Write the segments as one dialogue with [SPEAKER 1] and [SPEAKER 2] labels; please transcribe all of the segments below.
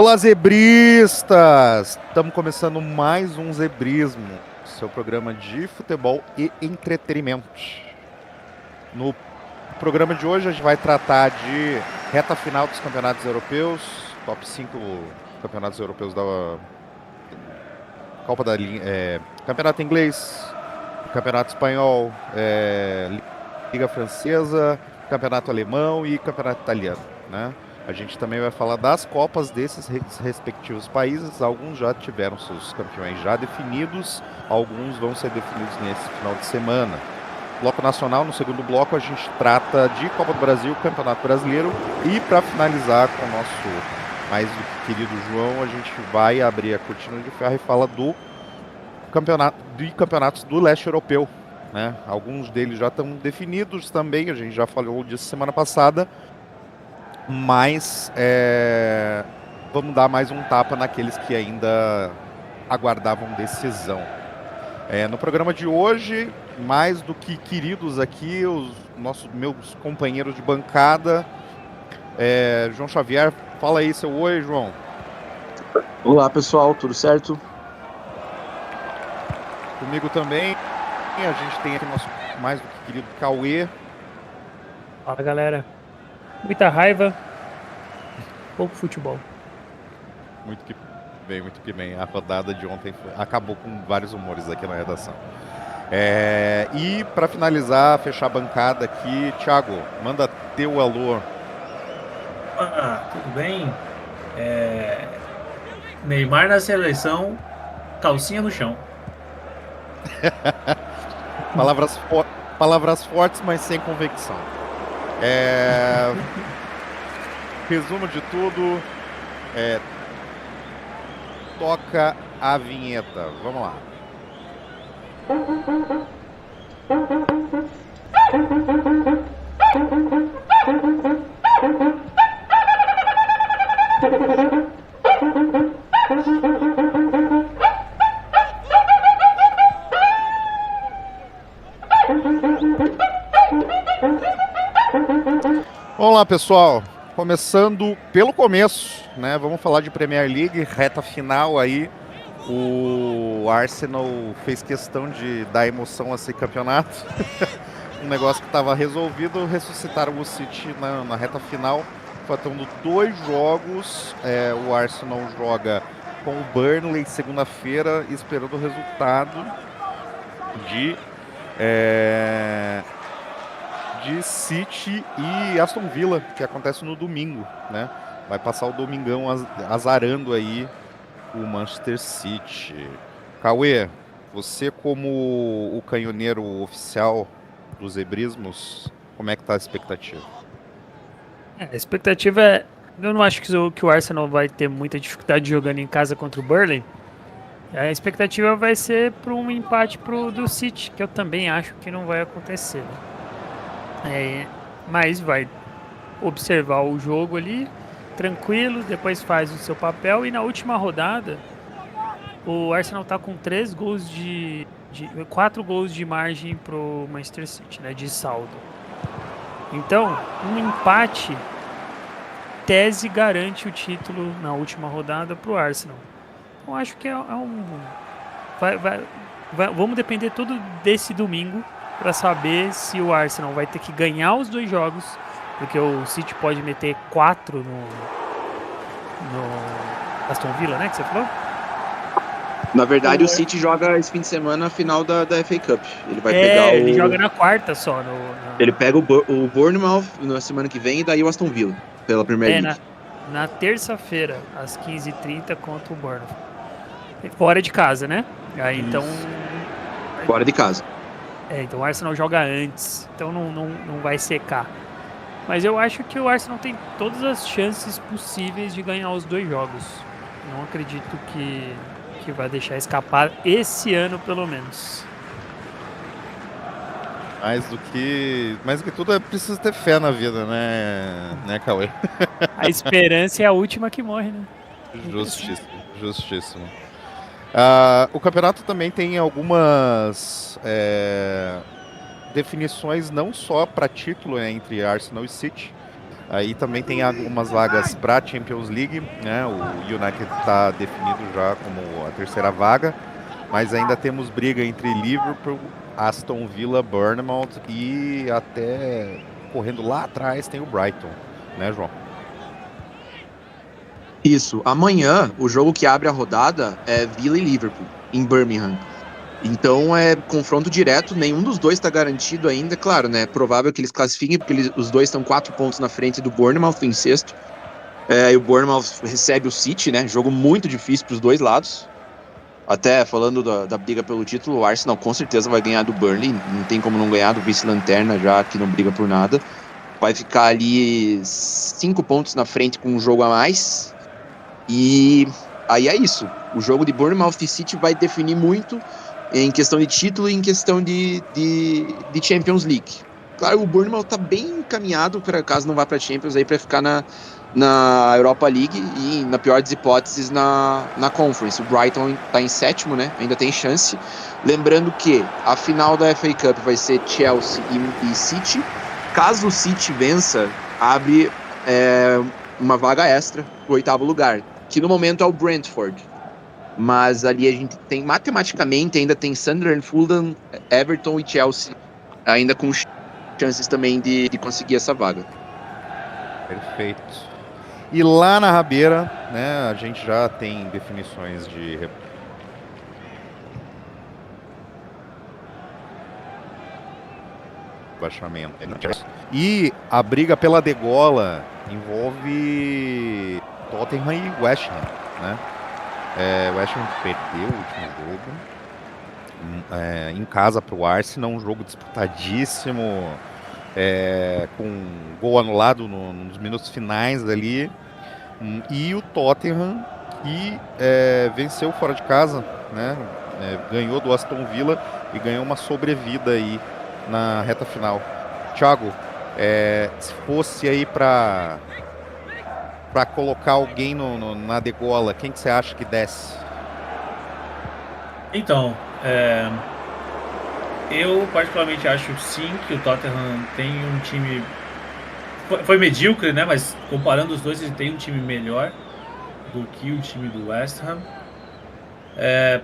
[SPEAKER 1] Olá, zebristas! Estamos começando mais um Zebrismo, seu programa de futebol e entretenimento. No programa de hoje a gente vai tratar de reta final dos campeonatos europeus, top 5 campeonatos europeus da Copa da Campeonato Inglês, Campeonato Espanhol, Liga Francesa, Campeonato Alemão e Campeonato Italiano, né? A gente também vai falar das Copas desses respectivos países. Alguns já tiveram seus campeões já definidos, alguns vão ser definidos nesse final de semana. Bloco Nacional, no segundo bloco, a gente trata de Copa do Brasil, Campeonato Brasileiro. E para finalizar com o nosso mais do que querido João, a gente vai abrir a cortina de ferro e fala de campeonatos do leste europeu, né? Alguns deles já estão definidos também, a gente já falou disso semana passada. Mas vamos dar mais um tapa naqueles que ainda aguardavam decisão. No programa de hoje, mais do que queridos aqui, os meus companheiros de bancada. João Xavier, fala aí seu oi, João.
[SPEAKER 2] Olá pessoal, tudo certo?
[SPEAKER 1] Comigo também. A gente tem aqui nosso mais do que querido Cauê.
[SPEAKER 3] Fala galera, muita raiva, pouco futebol.
[SPEAKER 1] Muito que bem. A rodada de ontem acabou com vários humores aqui na redação. E para finalizar, fechar a bancada aqui, Thiago, manda teu alô.
[SPEAKER 4] Tudo bem? Neymar na seleção, calcinha no chão.
[SPEAKER 1] Palavras fortes, mas sem convicção. Resumo de tudo, toca a vinheta. Vamos lá. Vamos lá, pessoal. Começando pelo começo, né? Vamos falar de Premier League, reta final aí. O Arsenal fez questão de dar emoção a esse campeonato. Um negócio que estava resolvido, ressuscitaram o City na reta final, faltando 2 jogos. O Arsenal joga com o Burnley segunda-feira, esperando o resultado de City e Aston Villa, que acontece no domingo, né? Vai passar o domingão azarando aí o Manchester City. Cauê, você como o canhoneiro oficial dos zebrismos, como é que tá a expectativa?
[SPEAKER 3] A expectativa é... Eu não acho que o Arsenal vai ter muita dificuldade jogando em casa contra o Burnley. A expectativa vai ser para um empate do City, que eu também acho que não vai acontecer, né? Mas vai observar o jogo ali, tranquilo, depois faz o seu papel. E na última rodada, o Arsenal tá com 4 gols de margem pro Manchester City, né, de saldo. Então, um empate, tese, garante o título na última rodada pro Arsenal. Então, acho que vamos depender tudo desse domingo para saber se o Arsenal vai ter que ganhar os 2 jogos, porque o City pode meter 4 no Aston Villa, né, que você falou?
[SPEAKER 2] Na verdade, o City joga esse fim de semana a final da FA Cup. Ele vai pegar
[SPEAKER 3] ele joga na quarta só.
[SPEAKER 2] Ele pega o Bournemouth na semana que vem e daí o Aston Villa, pela Premier League.
[SPEAKER 3] Na terça-feira, às 15h30, contra o Bournemouth. Fora de casa, né? Aí, então...
[SPEAKER 2] Fora de casa.
[SPEAKER 3] Então o Arsenal joga antes, então não vai secar. Mas eu acho que o Arsenal tem todas as chances possíveis de ganhar os 2 jogos. Não acredito que vai deixar escapar esse ano, pelo menos.
[SPEAKER 1] Mais do que tudo, precisa ter fé na vida, né, Cauê?
[SPEAKER 3] A esperança é a última que morre, né?
[SPEAKER 1] Justíssimo. O campeonato também tem algumas definições não só para título entre Arsenal e City, Aí também tem algumas vagas para Champions League, né? O United está definido já como a terceira vaga, mas ainda temos briga entre Liverpool, Aston Villa, Bournemouth e até correndo lá atrás tem o Brighton, né, João?
[SPEAKER 2] Isso. Amanhã, o jogo que abre a rodada é Villa e Liverpool, em Birmingham. Então é confronto direto, nenhum dos dois está garantido ainda. Claro, né? É provável que eles classifiquem, porque os dois estão 4 pontos na frente do Bournemouth em sexto. E o Bournemouth recebe o City, né? Jogo muito difícil para os dois lados. Até falando da briga pelo título, o Arsenal com certeza vai ganhar do Burnley. Não tem como não ganhar do vice-lanterna, já que não briga por nada. Vai ficar ali 5 pontos na frente com um jogo a mais. E aí é isso. O jogo de Bournemouth e City vai definir muito em questão de título e em questão de Champions League. Claro, o Bournemouth tá bem encaminhado, para caso não vá para Champions, aí para ficar na Europa League e, na pior das hipóteses, na Conference. O Brighton tá em sétimo, né? Ainda tem chance. Lembrando que a final da FA Cup vai ser Chelsea e City. Caso o City vença, abre uma vaga extra pro 8º lugar, que no momento é o Brentford. Mas ali a gente tem, matematicamente, ainda tem Sunderland, Fulham, Everton e Chelsea, ainda com chances também de conseguir essa vaga.
[SPEAKER 1] Perfeito. E lá na rabeira, né, a gente já tem definições de rebaixamento. E a briga pela degola envolve Tottenham e West Ham, né? O West Ham perdeu o último jogo em casa para o Arsenal, um jogo disputadíssimo, com gol anulado nos minutos finais ali, e o Tottenham que venceu fora de casa, né? Ganhou do Aston Villa e ganhou uma sobrevida aí na reta final. Thiago, se fosse aí para colocar alguém na degola, quem que você acha que desce?
[SPEAKER 4] Então, eu particularmente acho sim que o Tottenham tem um time... Foi medíocre, né? Mas comparando os dois, ele tem um time melhor do que o time do West Ham.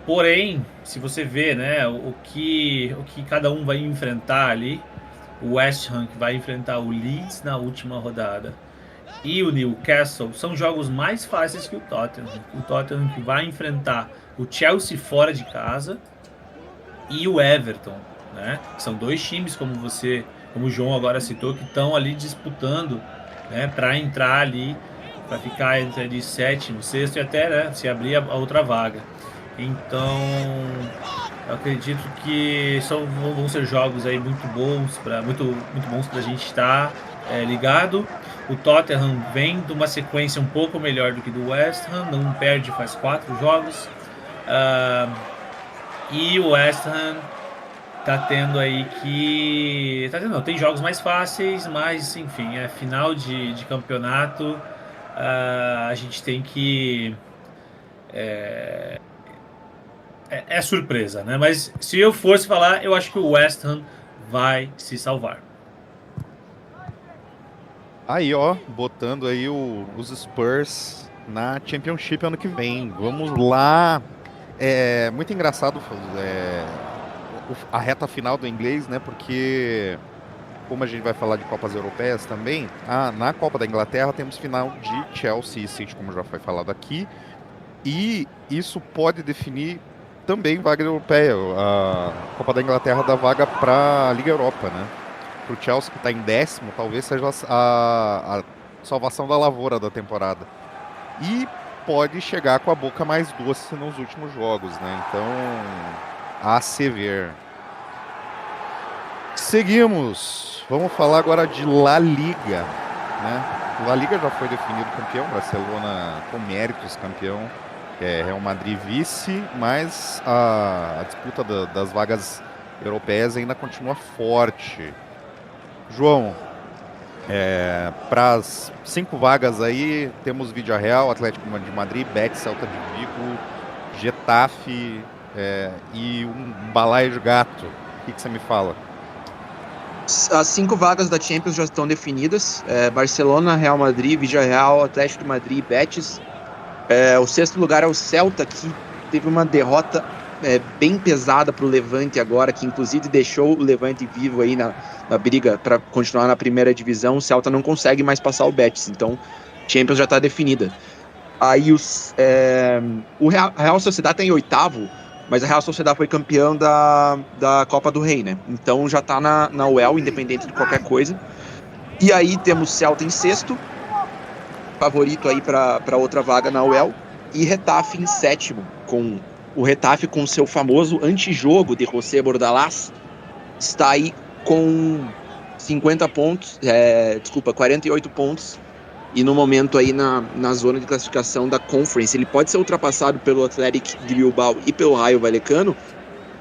[SPEAKER 4] Porém, se você vê, né, o que cada um vai enfrentar ali, o West Ham que vai enfrentar o Leeds na última rodada e o Newcastle, são jogos mais fáceis que o Tottenham. O Tottenham que vai enfrentar o Chelsea fora de casa e o Everton, né? São dois times, como o João agora citou, que estão ali disputando, né, para entrar ali, para ficar entre sétimo, sexto e até, né, se abrir a outra vaga. Então, eu acredito que vão ser jogos aí muito bons para a gente estar ligado. O Tottenham vem de uma sequência um pouco melhor do que do West Ham, não perde faz 4 jogos. E o West Ham tá tendo aí tem jogos mais fáceis, mas enfim, é final de campeonato. A gente tem que... É surpresa, né? Mas se eu fosse falar, eu acho que o West Ham vai se salvar.
[SPEAKER 1] Aí, ó, botando aí os Spurs na Championship ano que vem. Vamos lá. É muito engraçado a reta final do inglês, né? Porque, como a gente vai falar de Copas Europeias também, na Copa da Inglaterra temos final de Chelsea e City, como já foi falado aqui. E isso pode definir também vaga europeia. A Copa da Inglaterra dá vaga para a Liga Europa, né? Para o Chelsea, que está em 10º, talvez seja a salvação da lavoura da temporada. E pode chegar com a boca mais doce nos últimos jogos, né? Então, a se ver. Seguimos. Vamos falar agora de La Liga, né? La Liga já foi definido campeão, Barcelona com méritos campeão, Real Madrid vice, mas a disputa das vagas europeias ainda continua forte. João, para as 5 vagas aí, temos Villarreal, Atlético de Madrid, Betis, Celta de Vigo, Getafe e um balaio de gato. O que você me fala?
[SPEAKER 2] As 5 vagas da Champions já estão definidas. Barcelona, Real Madrid, Villarreal, Atlético de Madrid e Betis. O 6º lugar é o Celta, que teve uma derrota bem pesada para o Levante agora, que inclusive deixou o Levante vivo aí na briga para continuar na primeira divisão. O Celta não consegue mais passar o Betis, então Champions já está definida. Aí o Real Sociedad tem 8º, mas a Real Sociedad foi campeão da Copa do Rei, né? Então já tá na UEL, independente de qualquer coisa. E aí temos Celta em 6º, favorito aí para outra vaga na UEL, e Getafe em 7º, com o Getafe com seu famoso antijogo de José Bordalás, está aí com 50 pontos, 48 pontos, e no momento aí na zona de classificação da Conference. Ele pode ser ultrapassado pelo Athletic de Bilbao e pelo Rayo Vallecano,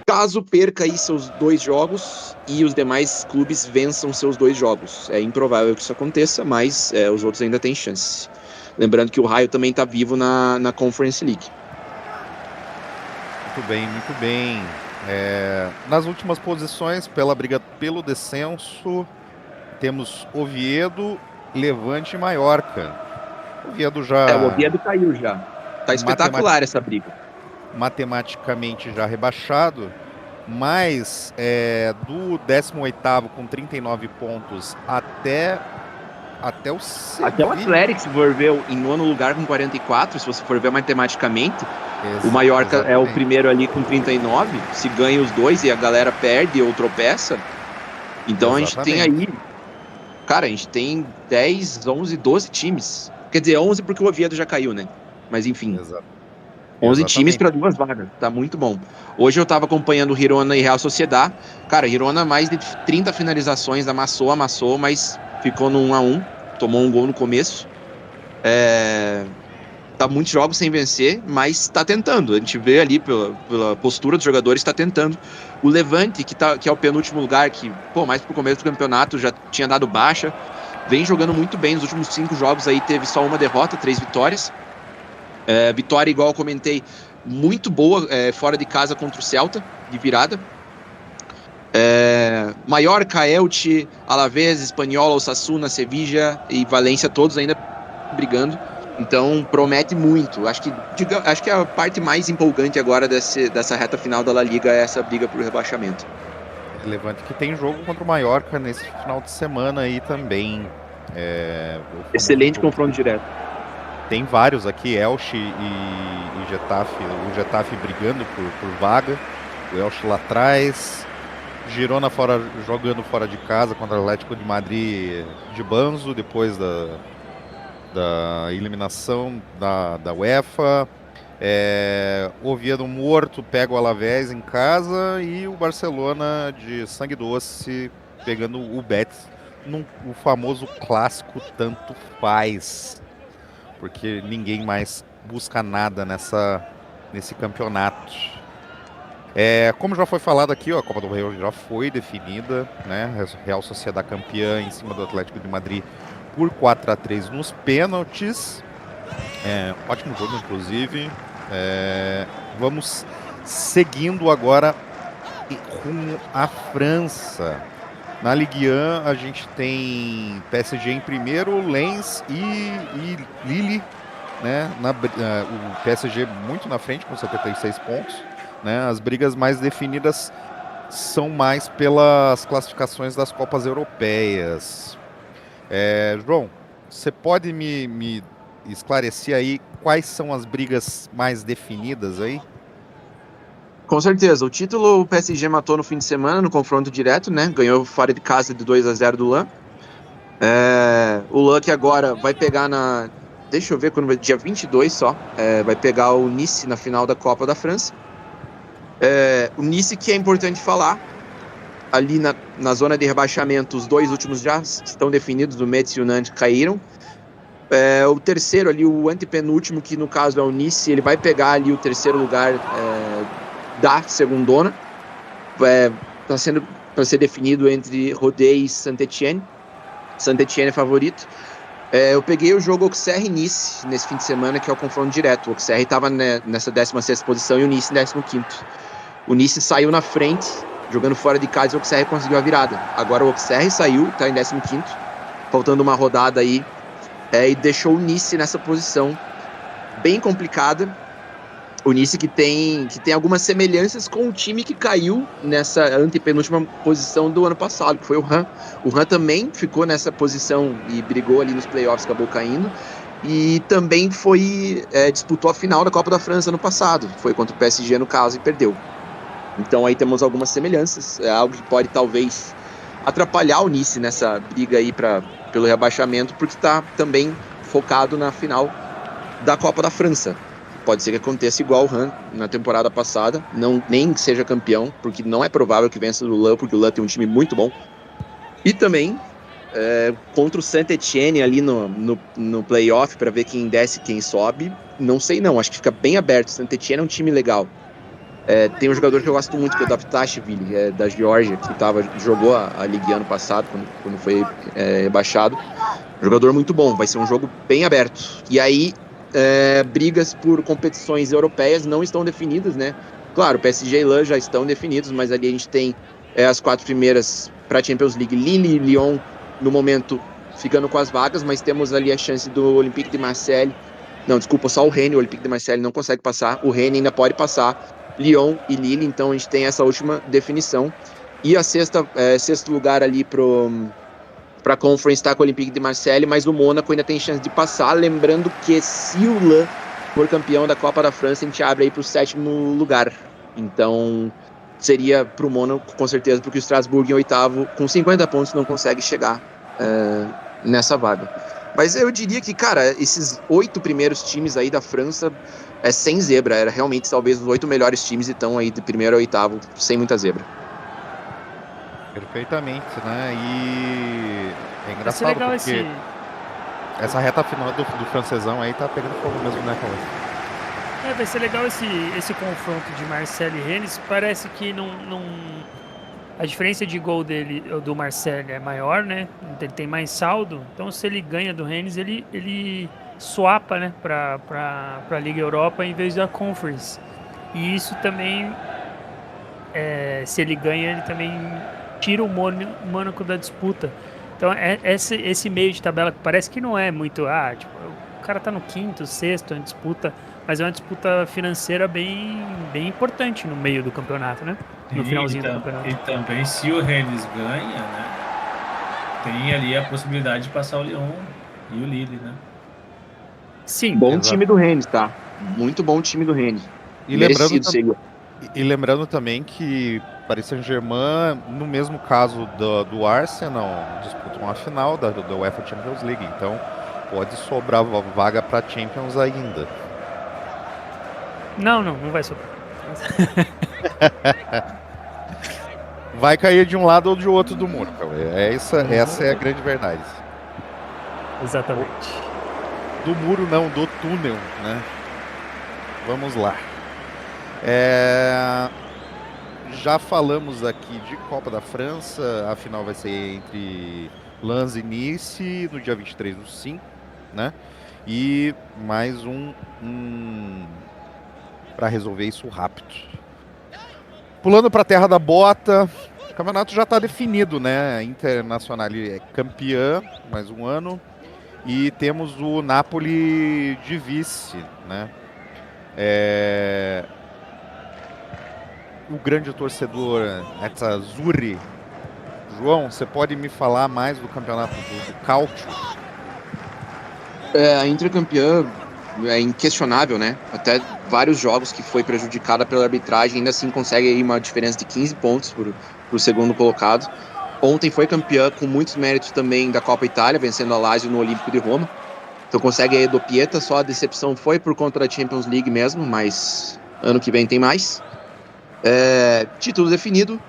[SPEAKER 2] caso perca aí seus 2 jogos e os demais clubes vençam seus 2 jogos. É improvável que isso aconteça, mas os outros ainda têm chance. Lembrando que o Rayo também está vivo na Conference League.
[SPEAKER 1] Muito bem, muito bem. Nas últimas posições, pela briga pelo descenso, temos Oviedo, Levante e Mallorca. Oviedo já...
[SPEAKER 2] O Oviedo caiu já. Tá espetacular essa briga.
[SPEAKER 1] Matematicamente já rebaixado, mas do 18º com 39 pontos até o Sevilla.
[SPEAKER 2] Até o Atlético, se for ver, em 9º lugar com 44, se você for ver matematicamente, o Mallorca é o primeiro ali com 39, se ganha os 2 e a galera perde ou tropeça, então a gente tem aí, cara, a gente tem 10, 11, 12 times, quer dizer, 11 porque o Oviedo já caiu, né, mas enfim, 11 times para 2 vagas, tá muito bom. Hoje eu tava acompanhando o Girona e Real Sociedad, cara, Girona mais de 30 finalizações, amassou, mas ficou no 1-1, tomou um gol no começo. Tá muitos jogos sem vencer, mas tá tentando. A gente vê ali pela postura dos jogadores, tá tentando. O Levante, que é o penúltimo lugar, que, mais pro começo do campeonato já tinha dado baixa, vem jogando muito bem. Nos últimos 5 jogos aí teve só uma derrota, 3 vitórias. Vitória, igual eu comentei, muito boa fora de casa contra o Celta, de virada. Mallorca, Elche, Alavés, Espanhol, Osasuna, Sevilla e Valência, todos ainda brigando. Então promete muito. Acho que a parte mais empolgante agora dessa reta final da La Liga é essa briga por rebaixamento.
[SPEAKER 1] Levante que tem jogo contra o Mallorca nesse final de semana aí também.
[SPEAKER 2] Excelente confronto direto.
[SPEAKER 1] Tem vários aqui, Elche e Getafe. O Getafe brigando por vaga. O Elche lá atrás. Girona jogando fora de casa contra o Atlético de Madrid de Banzo, depois da eliminação da UEFA. Oviedo morto pega o Alavés em casa e o Barcelona de sangue doce pegando o Betis o famoso clássico tanto faz, porque ninguém mais busca nada nesse campeonato. Como já foi falado aqui, a Copa do Rei já foi definida, né? Real Sociedad campeã em cima do Atlético de Madrid por 4-3 nos pênaltis. Ótimo jogo, inclusive. Vamos seguindo agora rumo à França. Na Ligue 1 a gente tem PSG em primeiro, Lens e Lille, né? O PSG muito na frente com 76 pontos. Né, as brigas mais definidas são mais pelas classificações das Copas Europeias. João, você pode me esclarecer aí quais são as brigas mais definidas aí?
[SPEAKER 2] Com certeza. O título o PSG matou no fim de semana no confronto direto, né? Ganhou fora de casa de 2-0 do LAN. O LAN que agora vai pegar deixa eu ver quando vai, dia 22 só. Vai pegar o Nice na final da Copa da França. O Nice, que é importante falar, ali na zona de rebaixamento, os 2 últimos já estão definidos, o Metz e o Nantes caíram. O terceiro ali, o antepenúltimo, que no caso é o Nice, ele vai pegar ali o 3º lugar da segundona. Está sendo para ser definido entre Rodez e Saint-Étienne. Saint-Étienne é favorito. Eu peguei o jogo Auxerre e Nice nesse fim de semana, que é o confronto direto. O Auxerre estava nessa 16ª posição e o Nice em 15º. O Nice saiu na frente, jogando fora de casa, o Auxerre conseguiu a virada. Agora o Auxerre saiu, tá em 15º, faltando uma rodada aí, e deixou o Nice nessa posição bem complicada. O Nice que tem algumas semelhanças com o time que caiu nessa antepenúltima posição do ano passado, que foi o Rennes. O Rennes também ficou nessa posição e brigou ali nos playoffs, acabou caindo. E também disputou a final da Copa da França no passado. Foi contra o PSG, no caso, e perdeu. Então aí temos algumas semelhanças. É algo que pode, talvez, atrapalhar o Nice nessa briga aí pelo rebaixamento, porque está também focado na final da Copa da França. Pode ser que aconteça igual o Rennes na temporada passada, nem seja campeão, porque não é provável que vença o Lille, porque o Lille tem um time muito bom. E também contra o Saint-Etienne ali no playoff, para ver quem desce e quem sobe, não sei não, acho que fica bem aberto. O Saint-Etienne é um time legal. Tem um jogador que eu gosto muito, que é o Davtashvili, da Geórgia, que jogou a Ligue ano passado, quando foi rebaixado. Jogador muito bom, vai ser um jogo bem aberto. E aí, brigas por competições europeias não estão definidas, né? Claro, PSG e Lille já estão definidos, mas ali a gente tem as 4 primeiras para a Champions League. Lille e Lyon, no momento, ficando com as vagas, mas temos ali a chance do Olympique de Marseille. Não, desculpa, só o Rennes, o Olympique de Marseille não consegue passar. O Rennes ainda pode passar. Lyon e Lille, então a gente tem essa última definição. E a sexto lugar ali para a Conference está com o Olympique de Marseille, mas o Mônaco ainda tem chance de passar. Lembrando que se o Lille for campeão da Copa da França, a gente abre aí para o 7º lugar. Então seria para o Mônaco, com certeza, porque o Strasbourg em 8º, com 50 pontos, não consegue chegar nessa vaga. Mas eu diria que, cara, esses 8 primeiros times aí da França sem zebra. Era realmente, talvez, os 8 melhores times e estão aí de 1º a 8º, sem muita zebra.
[SPEAKER 1] Perfeitamente, né? E é
[SPEAKER 3] Vai ser
[SPEAKER 1] engraçado
[SPEAKER 3] legal
[SPEAKER 1] porque essa reta final do francesão aí tá pegando fogo mesmo, né, Cauê?
[SPEAKER 3] Vai ser legal esse confronto de Marseille e Rennes. Parece que não... A diferença de gol do Marseille é maior, né? Ele tem mais saldo. Então, se ele ganha do Rennes, ele swapa, né, para a Liga Europa em vez da Conference. E isso também, se ele ganha, ele também tira o Mônaco da disputa. Então, esse meio de tabela que parece que não é muito... tipo, o cara tá no 5º, 6º em disputa, mas é uma disputa financeira bem importante no meio do campeonato, né? No finalzinho do campeonato.
[SPEAKER 4] E também, se o Rennes ganha, né, tem ali a possibilidade de passar o Lyon e o Lille, né?
[SPEAKER 3] Sim.
[SPEAKER 2] Bom time do Rennes, tá? Muito bom time do Rennes.
[SPEAKER 1] E lembrando também que Paris Saint-Germain, no mesmo caso do Arsenal, disputa uma final da UEFA Champions League. Então, pode sobrar vaga para Champions ainda.
[SPEAKER 3] Não vai sobrar.
[SPEAKER 1] Vai cair de um lado ou de outro do muro, essa é a grande verdade.
[SPEAKER 3] Exatamente.
[SPEAKER 1] Do muro não, do túnel, né? Vamos lá. Já falamos aqui de Copa da França, a final vai ser entre Lens e Nice no dia 23/5, né? E mais um para resolver isso rápido. Pulando para a terra da bota, o campeonato já está definido, né? A Internacional é campeã, mais um ano. E temos o Napoli de vice, né? O grande torcedor Nerazzurri. João, você pode me falar mais do campeonato do Calcio?
[SPEAKER 2] A Inter campeã é inquestionável, né? Até vários jogos que foi prejudicada pela arbitragem, ainda assim consegue aí uma diferença de 15 pontos pro segundo colocado. Ontem foi campeã com muitos méritos também da Copa Itália, vencendo a Lazio no Olímpico de Roma. Então consegue aí a doppietta, só a decepção foi por conta da Champions League mesmo, mas ano que vem tem mais. Título definido,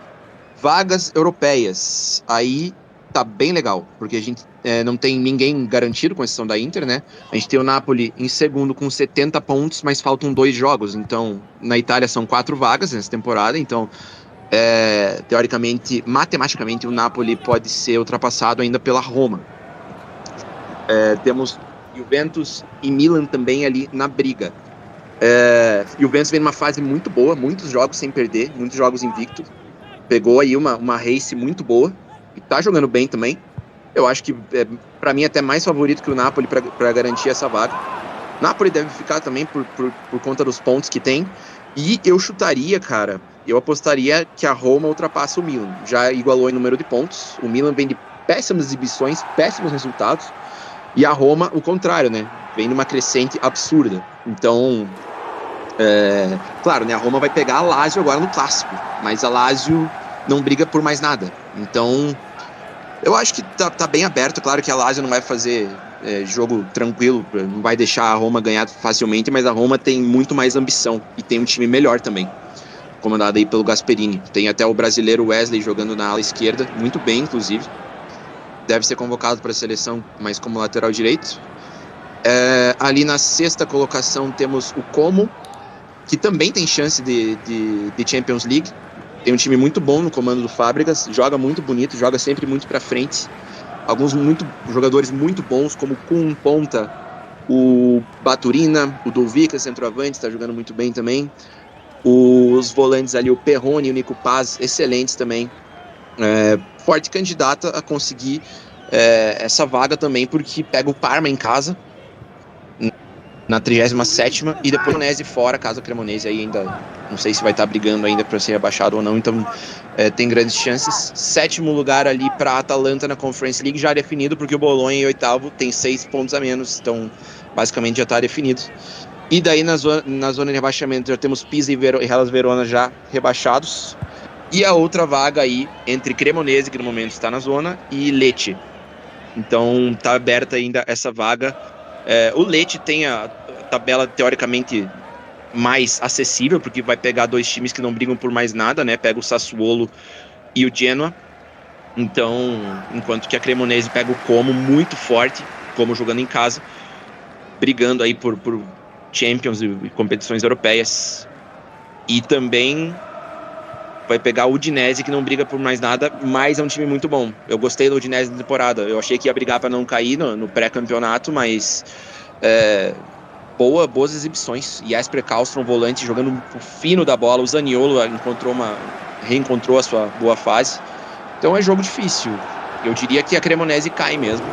[SPEAKER 2] vagas europeias. Aí tá bem legal, porque a gente não tem ninguém garantido, com exceção da Inter, né? A gente tem o Napoli em segundo com 70 pontos, mas faltam 2 jogos. Então, na Itália são 4 vagas nessa temporada, então... teoricamente, matematicamente, o Napoli pode ser ultrapassado ainda pela Roma. Temos Juventus e Milan também ali na briga. Juventus vem numa fase muito boa, muitos jogos sem perder, muitos jogos invictos. Pegou aí uma race muito boa e tá jogando bem também. Eu acho que para mim até mais favorito que o Napoli para garantir essa vaga. Napoli deve ficar também por conta dos pontos que tem. E eu chutaria, cara, eu apostaria que a Roma ultrapassa o Milan. Já igualou em número de pontos. O Milan vem de péssimas exibições, péssimos resultados. E a Roma, o contrário, né? Vem numa crescente absurda. Então, claro, né? A Roma vai pegar a Lazio agora no clássico. Mas a Lazio não briga por mais nada. Então, eu acho que tá bem aberto. Claro que a Lazio não vai fazer jogo tranquilo, não vai deixar a Roma ganhar facilmente, mas a Roma tem muito mais ambição e tem um time melhor também, comandado aí pelo Gasperini. Tem até o brasileiro Wesley jogando na ala esquerda, muito bem, inclusive. Deve ser convocado para a seleção, mas como lateral direito. Ali na sexta colocação temos o Como, que também tem chance de Champions League. Tem um time muito bom no comando do Fábricas, joga muito bonito, joga sempre muito para frente. Alguns jogadores muito bons, como o Kuhn, ponta, o Baturina, o Dulvica, centroavante, está jogando muito bem também. Os volantes ali, o Perrone e o Nico Paz, excelentes também. Forte candidata a conseguir essa vaga também, porque pega o Parma em casa, na 37ª, e depois o Cremonese fora, caso a Cremonese aí ainda, não sei se vai estar brigando ainda para ser rebaixado ou não, então tem grandes chances. 7º lugar ali para a Atalanta na Conference League, já definido, porque o Bolonha em 8º tem 6 pontos a menos, então basicamente já está definido. E daí na zona de rebaixamento já temos Pisa e Hellas Verona já rebaixados, e a outra vaga aí entre Cremonese, que no momento está na zona, e Lecce. Então está aberta ainda essa vaga. O Lecce tem a tabela teoricamente mais acessível, porque vai pegar dois times que não brigam por mais nada, né? Pega o Sassuolo e o Genoa. Então, enquanto que a Cremonese pega o Como muito forte, como jogando em casa, brigando aí por Champions e competições europeias. E também vai pegar o Udinese, que não briga por mais nada, mas é um time muito bom. Eu gostei do Udinese na temporada. Eu achei que ia brigar para não cair no pré-campeonato, mas boas exibições. Jesper Karlsson, volante, jogando o fino da bola. O Zaniolo reencontrou a sua boa fase. Então é jogo difícil. Eu diria que a Cremonese cai mesmo,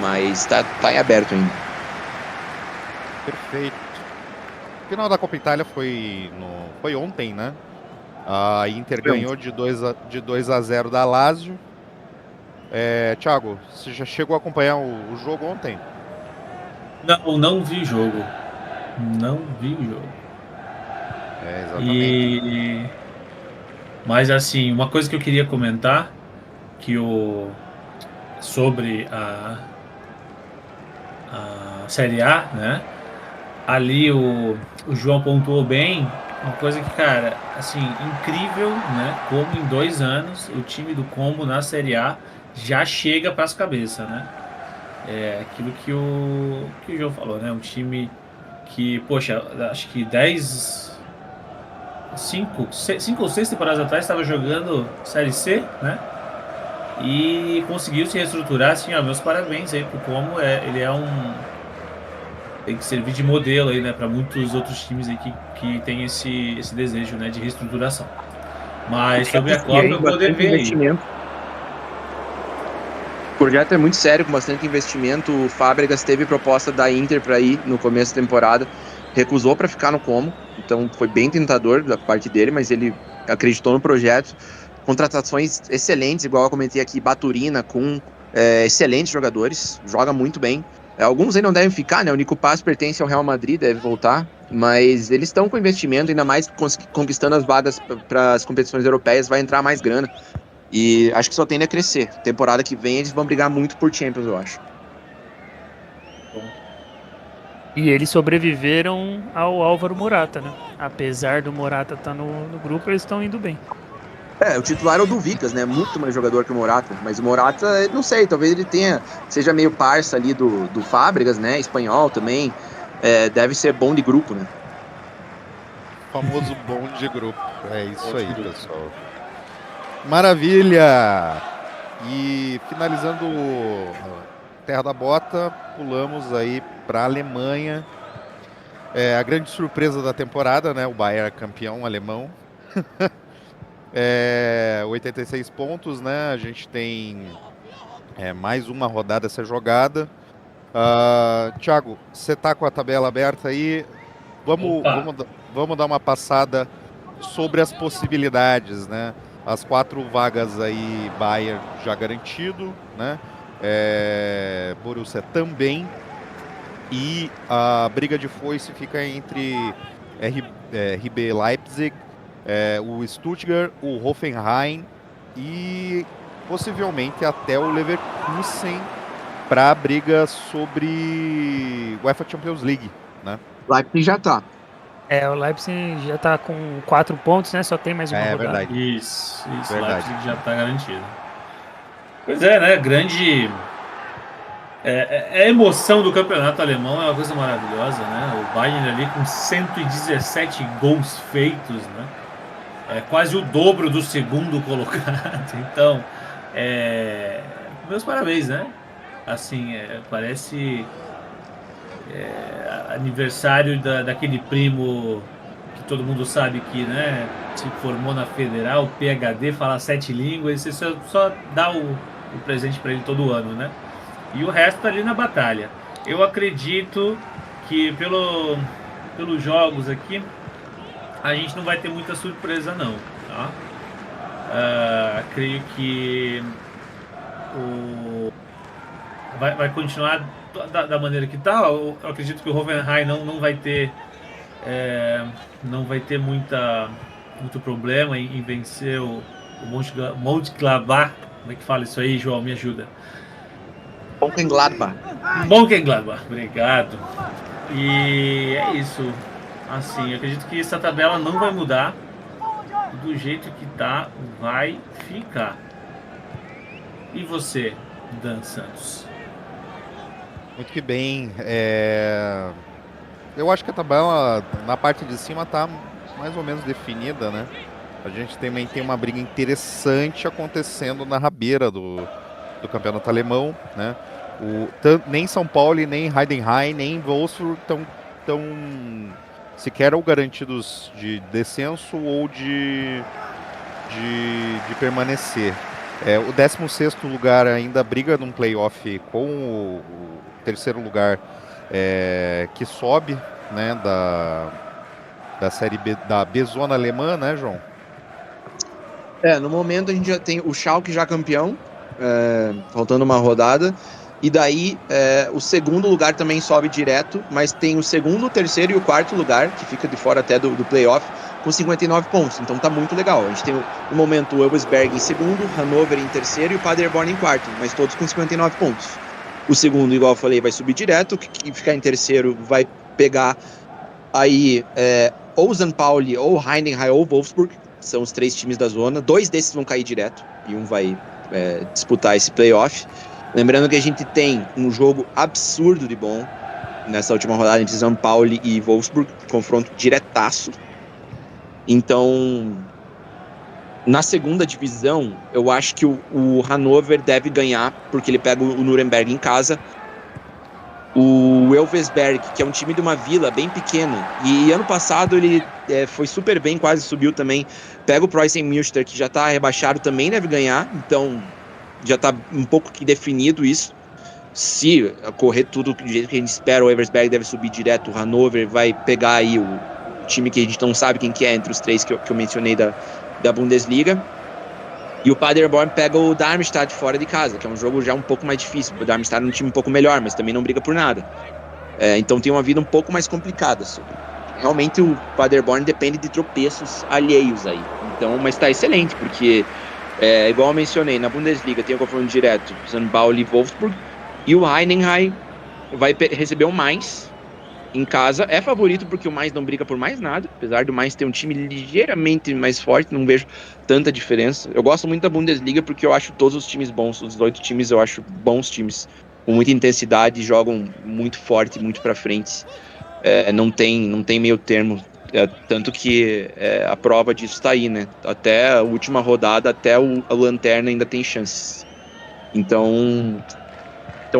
[SPEAKER 2] mas tá em aberto ainda.
[SPEAKER 1] Perfeito. O final da Copa Itália foi ontem, né? A Inter ganhou de 2-0 da Lazio. Thiago, você já chegou a acompanhar o jogo ontem?
[SPEAKER 4] Não vi jogo. Não vi o jogo.
[SPEAKER 1] Exatamente.
[SPEAKER 4] Mas assim, uma coisa que eu queria comentar sobre a Série A, né? Ali o João pontuou bem. Uma coisa que, cara, assim, incrível, né? Como em 2 anos o time do Combo na Série A já chega para as cabeças, né? É aquilo que o João falou, né? Um time que, poxa, acho que 5 ou 6 temporadas atrás estava jogando Série C, né? E conseguiu se reestruturar, assim, meus parabéns aí pro Como. Ele é tem que servir de modelo aí, né, para muitos outros times aí que tem esse desejo, né, de reestruturação. Mas sobre a Copa eu vou dever aí.
[SPEAKER 2] O projeto é muito sério, com bastante investimento. O Fábricas teve proposta da Inter para ir no começo da temporada, recusou para ficar no Como, então foi bem tentador da parte dele, mas ele acreditou no projeto. Contratações excelentes, igual eu comentei aqui, Baturina, com excelentes jogadores, joga muito bem. Alguns aí não devem ficar, né? O Nico Paz pertence ao Real Madrid, deve voltar, mas eles estão com investimento, ainda mais conquistando as vagas para as competições europeias, vai entrar mais grana. E acho que só tende a crescer. Temporada que vem eles vão brigar muito por Champions, eu acho.
[SPEAKER 3] E eles sobreviveram ao Álvaro Morata, né? Apesar do Morata estar no grupo, eles estão indo bem.
[SPEAKER 2] O titular é o Dulvicas, né? Muito mais jogador que o Morata. Mas o Morata, não sei, talvez ele seja meio parça ali do Fábricas, né? Espanhol também. Deve ser bom de grupo, né?
[SPEAKER 1] Famoso bom de grupo. É isso aí, pessoal. Maravilha! E finalizando Terra da Bota, pulamos aí para a Alemanha. A grande surpresa da temporada, né? O Bayern campeão alemão. 86 pontos, né? A gente tem mais uma rodada a ser jogada. Thiago, você tá com a tabela aberta aí?
[SPEAKER 4] Opa.
[SPEAKER 1] Vamos dar uma passada sobre as possibilidades, né? As 4 vagas aí, Bayern já garantido, né? Borussia também. E a briga de foice fica entre RB Leipzig, o Stuttgart, o Hoffenheim e possivelmente até o Leverkusen para a briga sobre UEFA Champions League, né?
[SPEAKER 2] Leipzig já tá.
[SPEAKER 3] O Leipzig já tá com 4 pontos, né? Só tem mais uma
[SPEAKER 1] É
[SPEAKER 3] rodada.
[SPEAKER 1] verdade.
[SPEAKER 4] Isso,
[SPEAKER 1] Verdade.
[SPEAKER 4] Leipzig já tá garantido. Pois é, né? Grande. A emoção do campeonato alemão é uma coisa maravilhosa, né? O Bayern ali com 117 gols feitos, né? É quase o dobro do segundo colocado. Então, meus parabéns, né? Assim, parece aniversário daquele primo que todo mundo sabe que, né, se formou na Federal, PhD, fala 7 línguas, e você só dá o presente para ele todo ano, né? E o resto tá ali na batalha. Eu acredito que pelos jogos aqui, a gente não vai ter muita surpresa não, tá? Creio que vai continuar da maneira que tá. Eu acredito que o Hoffenheim não vai ter muito problema em vencer o Mönchengladbach. Como é que fala isso aí, João? Me ajuda. Mönchengladbach, obrigado. E é isso. Assim, eu acredito que essa tabela não vai mudar. Do jeito que tá, vai ficar. E você, Dan Santos?
[SPEAKER 1] Muito que bem. Eu acho que a tabela na parte de cima tá mais ou menos definida, né? A gente também tem uma briga interessante acontecendo na rabeira do campeonato alemão, né? Nem São Paulo, nem Heidenheim, nem Wolfsburg estão sequer ou garantidos de descenso ou de permanecer. O 16º lugar ainda briga num playoff com o terceiro lugar que sobe, né, da série B, da B-zona alemã, né, João?
[SPEAKER 2] No momento a gente já tem o Schalke já campeão, faltando uma rodada, e daí o segundo lugar também sobe direto, mas tem o segundo, o terceiro e o quarto lugar, que fica de fora até do playoff, com 59 pontos, então tá muito legal. A gente tem no momento o Elversberg em segundo, Hannover em terceiro e o Paderborn em quarto, mas todos com 59 pontos. O segundo, igual eu falei, vai subir direto, quem ficar em terceiro vai pegar aí ou São Paulo, ou Heidenheim, ou Wolfsburg, são os 3 times da zona. 2 desses vão cair direto e um vai disputar esse playoff. Lembrando que a gente tem um jogo absurdo de bom nessa última rodada entre São Paulo e Wolfsburg, confronto diretaço. Então, na segunda divisão, eu acho que o Hannover deve ganhar, porque ele pega o Nuremberg em casa. O Elversberg, que é um time de uma vila bem pequena, e ano passado ele foi super bem, quase subiu também, pega o Preußen Münster, que já tá rebaixado, também deve ganhar, então já tá um pouco que definido isso. Se correr tudo do jeito que a gente espera, o Elversberg deve subir direto, o Hannover vai pegar aí o time que a gente não sabe quem que é entre os 3 que eu mencionei da Bundesliga. E o Paderborn pega o Darmstadt fora de casa, que é um jogo já um pouco mais difícil. O Darmstadt é um time um pouco melhor, mas também não briga por nada. Então tem uma vida um pouco mais complicada. Realmente o Paderborn depende de tropeços alheios aí. Então, mas tá excelente, porque igual eu mencionei, na Bundesliga tem o confronto direto, São Paulo e Wolfsburg, e o Heidenheim vai receber o Mainz em casa. É favorito porque o Mainz não briga por mais nada, apesar do Mainz ter um time ligeiramente mais forte, não vejo tanta diferença. Eu gosto muito da Bundesliga porque eu acho todos os times bons, os 8 times eu acho bons times, com muita intensidade, jogam muito forte, muito pra frente. Não tem meio termo, tanto que a prova disso tá aí, né? Até a última rodada, até a lanterna ainda tem chances. Então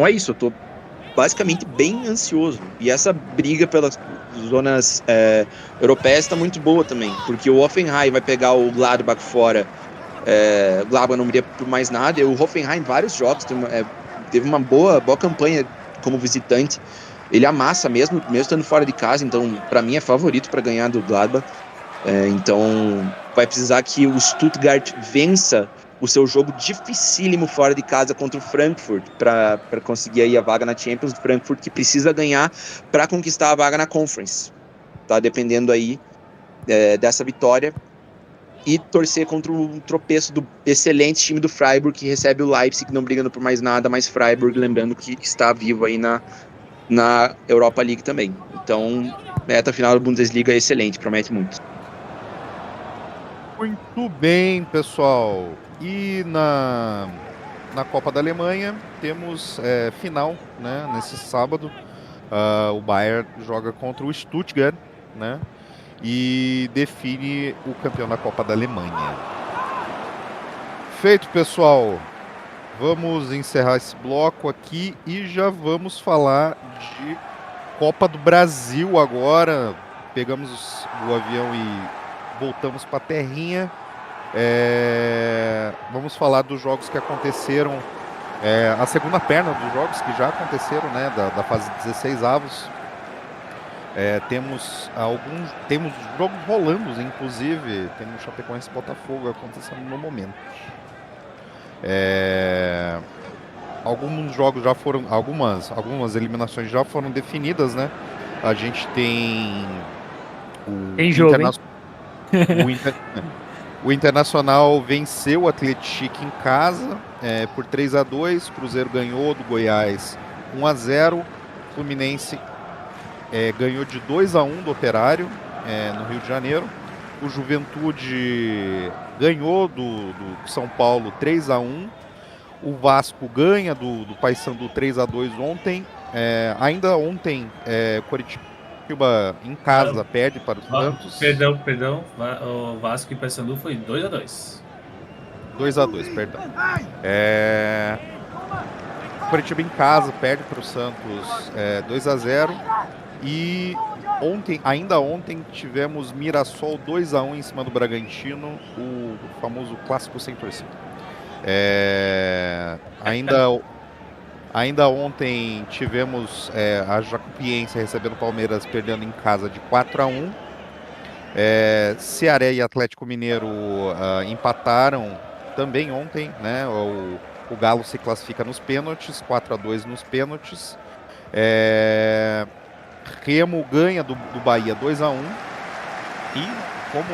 [SPEAKER 2] é isso, eu tô basicamente bem ansioso. E essa briga zonas europeias está muito boa também, porque o Hoffenheim vai pegar o Gladbach fora. O Gladbach não iria por mais nada, e o Hoffenheim em vários jogos teve uma boa campanha como visitante. Ele amassa mesmo estando fora de casa, então para mim é favorito para ganhar do Gladbach. Então vai precisar que o Stuttgart vença o seu jogo dificílimo fora de casa contra o Frankfurt para conseguir aí a vaga na Champions. O Frankfurt que precisa ganhar para conquistar a vaga na Conference, tá dependendo aí dessa vitória, e torcer contra o tropeço do excelente time do Freiburg, que recebe o Leipzig, não brigando por mais nada, mas Freiburg, lembrando que está vivo aí na Europa League também. Então, meta final da Bundesliga é excelente, promete muito.
[SPEAKER 1] Muito bem, pessoal. E na Copa da Alemanha temos final, né, nesse sábado. O Bayern joga contra o Stuttgart, né, e define o campeão da Copa da Alemanha. Feito, pessoal. Vamos encerrar esse bloco aqui e já vamos falar de Copa do Brasil agora. Pegamos o avião e voltamos para a terrinha. Vamos falar dos jogos que aconteceram, a segunda perna dos jogos que já aconteceram, né, da fase 16 avos. Temos jogos rolando, inclusive temos Chapecoense e Botafogo acontecendo no momento. Alguns jogos já foram, algumas eliminações já foram definidas, né? A gente tem o Internacional venceu o Atlético em casa por 3-2. Cruzeiro ganhou do Goiás 1-0. Fluminense ganhou de 2-1 do Operário no Rio de Janeiro. O Juventude ganhou do São Paulo 3-1. O Vasco ganha do Paysandu 3-2 ontem. Ainda ontem, Coritiba em casa perde para o Santos.
[SPEAKER 4] Perdão. O Vasco e Paysandu foi 2-2. 2-2,
[SPEAKER 1] perdão. Coritiba em casa perde para o Santos 2-0. E ainda ontem tivemos Mirassol 2-1 em cima do Bragantino, o famoso clássico sem torcida. Ainda ontem tivemos a Jacupiense recebendo o Palmeiras, perdendo em casa de 4-1. Ceará e Atlético Mineiro empataram também ontem, né? O Galo se classifica nos pênaltis, 4-2 nos pênaltis. Remo ganha do Bahia 2-1. E, como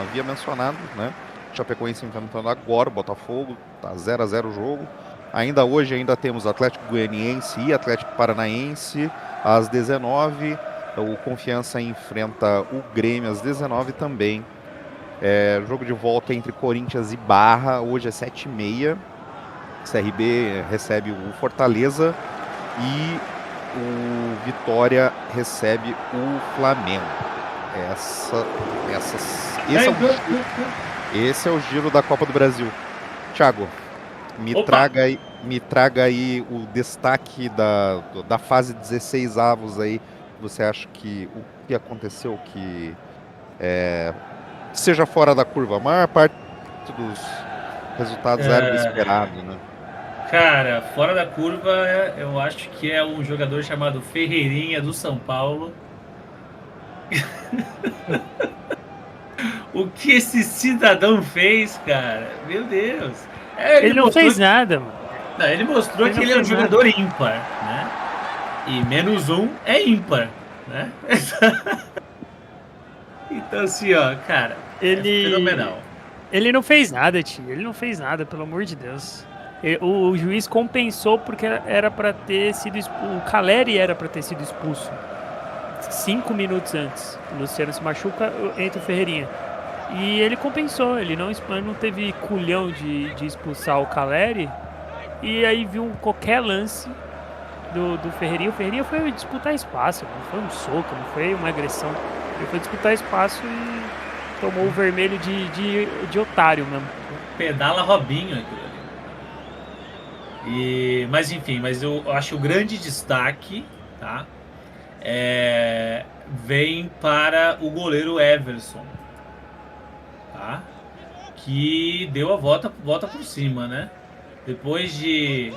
[SPEAKER 1] havia mencionado, né, Chapecoense enfrentando agora o Botafogo, tá 0-0 o jogo. Ainda hoje temos Atlético Goianiense e Atlético Paranaense às 19. O Confiança enfrenta o Grêmio às 19 também. Jogo de volta entre Corinthians e Barra, hoje é 7h30. CRB recebe o Fortaleza e o Vitória recebe o Flamengo. Esse é o giro da Copa do Brasil. Thiago, me traga aí o destaque da fase 16 avos aí. Você acha que o que aconteceu que seja fora da curva? A maior parte dos resultados era o esperado, né?
[SPEAKER 4] Cara, fora da curva, eu acho que é um jogador chamado Ferreirinha do São Paulo. O que esse cidadão fez, cara? Meu Deus.
[SPEAKER 3] Ele não fez nada, mano.
[SPEAKER 4] Não, ele mostrou que ele é um jogador ímpar, né? E -1 é ímpar, né? Então, assim, ó, cara, é fenomenal.
[SPEAKER 3] Ele não fez nada, tio. Ele não fez nada, pelo amor de Deus. O juiz compensou porque era para ter sido expulso. O Caleri era para ter sido expulso 5 minutos antes. O Luciano se machuca, entra o Ferreirinha. E ele compensou, ele não teve culhão de expulsar o Caleri. E aí viu qualquer lance do Ferreirinha. O Ferreirinha foi disputar espaço, não foi um soco, não foi uma agressão. Ele foi disputar espaço e tomou o vermelho de otário mesmo.
[SPEAKER 4] Pedala Robinho aquilo ali. Mas enfim, eu acho o grande destaque, tá? vem para o goleiro Everson, tá? Que deu a volta por cima, né? Depois de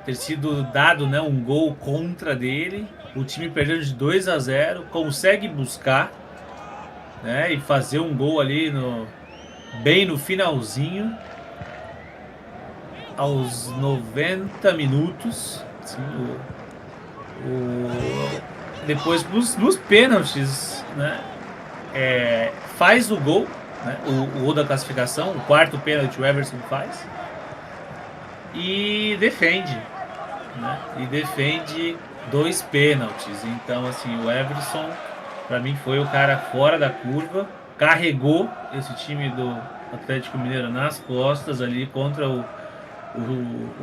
[SPEAKER 4] ter sido dado, né, um gol contra dele, o time perdendo de 2-0, consegue buscar, né, e fazer um gol ali bem no finalzinho, aos 90 minutos, assim, depois nos pênaltis, né, faz o gol, né, o gol da classificação, o quarto pênalti o Everson faz, e defende, né, e defende 2 pênaltis. Então, assim, o Everson, para mim, foi o cara fora da curva, carregou esse time do Atlético Mineiro nas costas ali contra o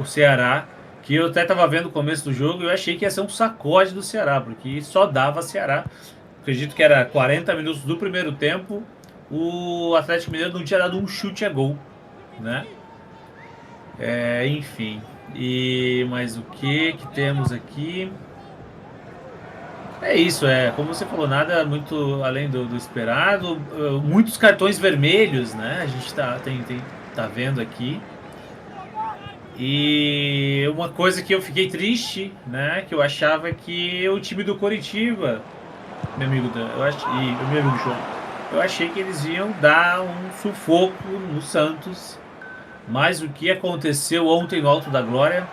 [SPEAKER 4] Ceará, que eu até estava vendo o começo do jogo e eu achei que ia ser um sacode do Ceará, porque só dava Ceará. Acredito que era 40 minutos do primeiro tempo, o Atlético Mineiro não tinha dado um chute a gol, né? Enfim. Mas o que temos aqui? É isso, como você falou, nada muito além do esperado. Muitos cartões vermelhos, né? A gente tá vendo aqui. E uma coisa que eu fiquei triste, né? Que eu achava que o time do Coritiba, meu amigo João, eu achei que eles iam dar um sufoco no Santos. Mas o que aconteceu ontem no Alto da Glória,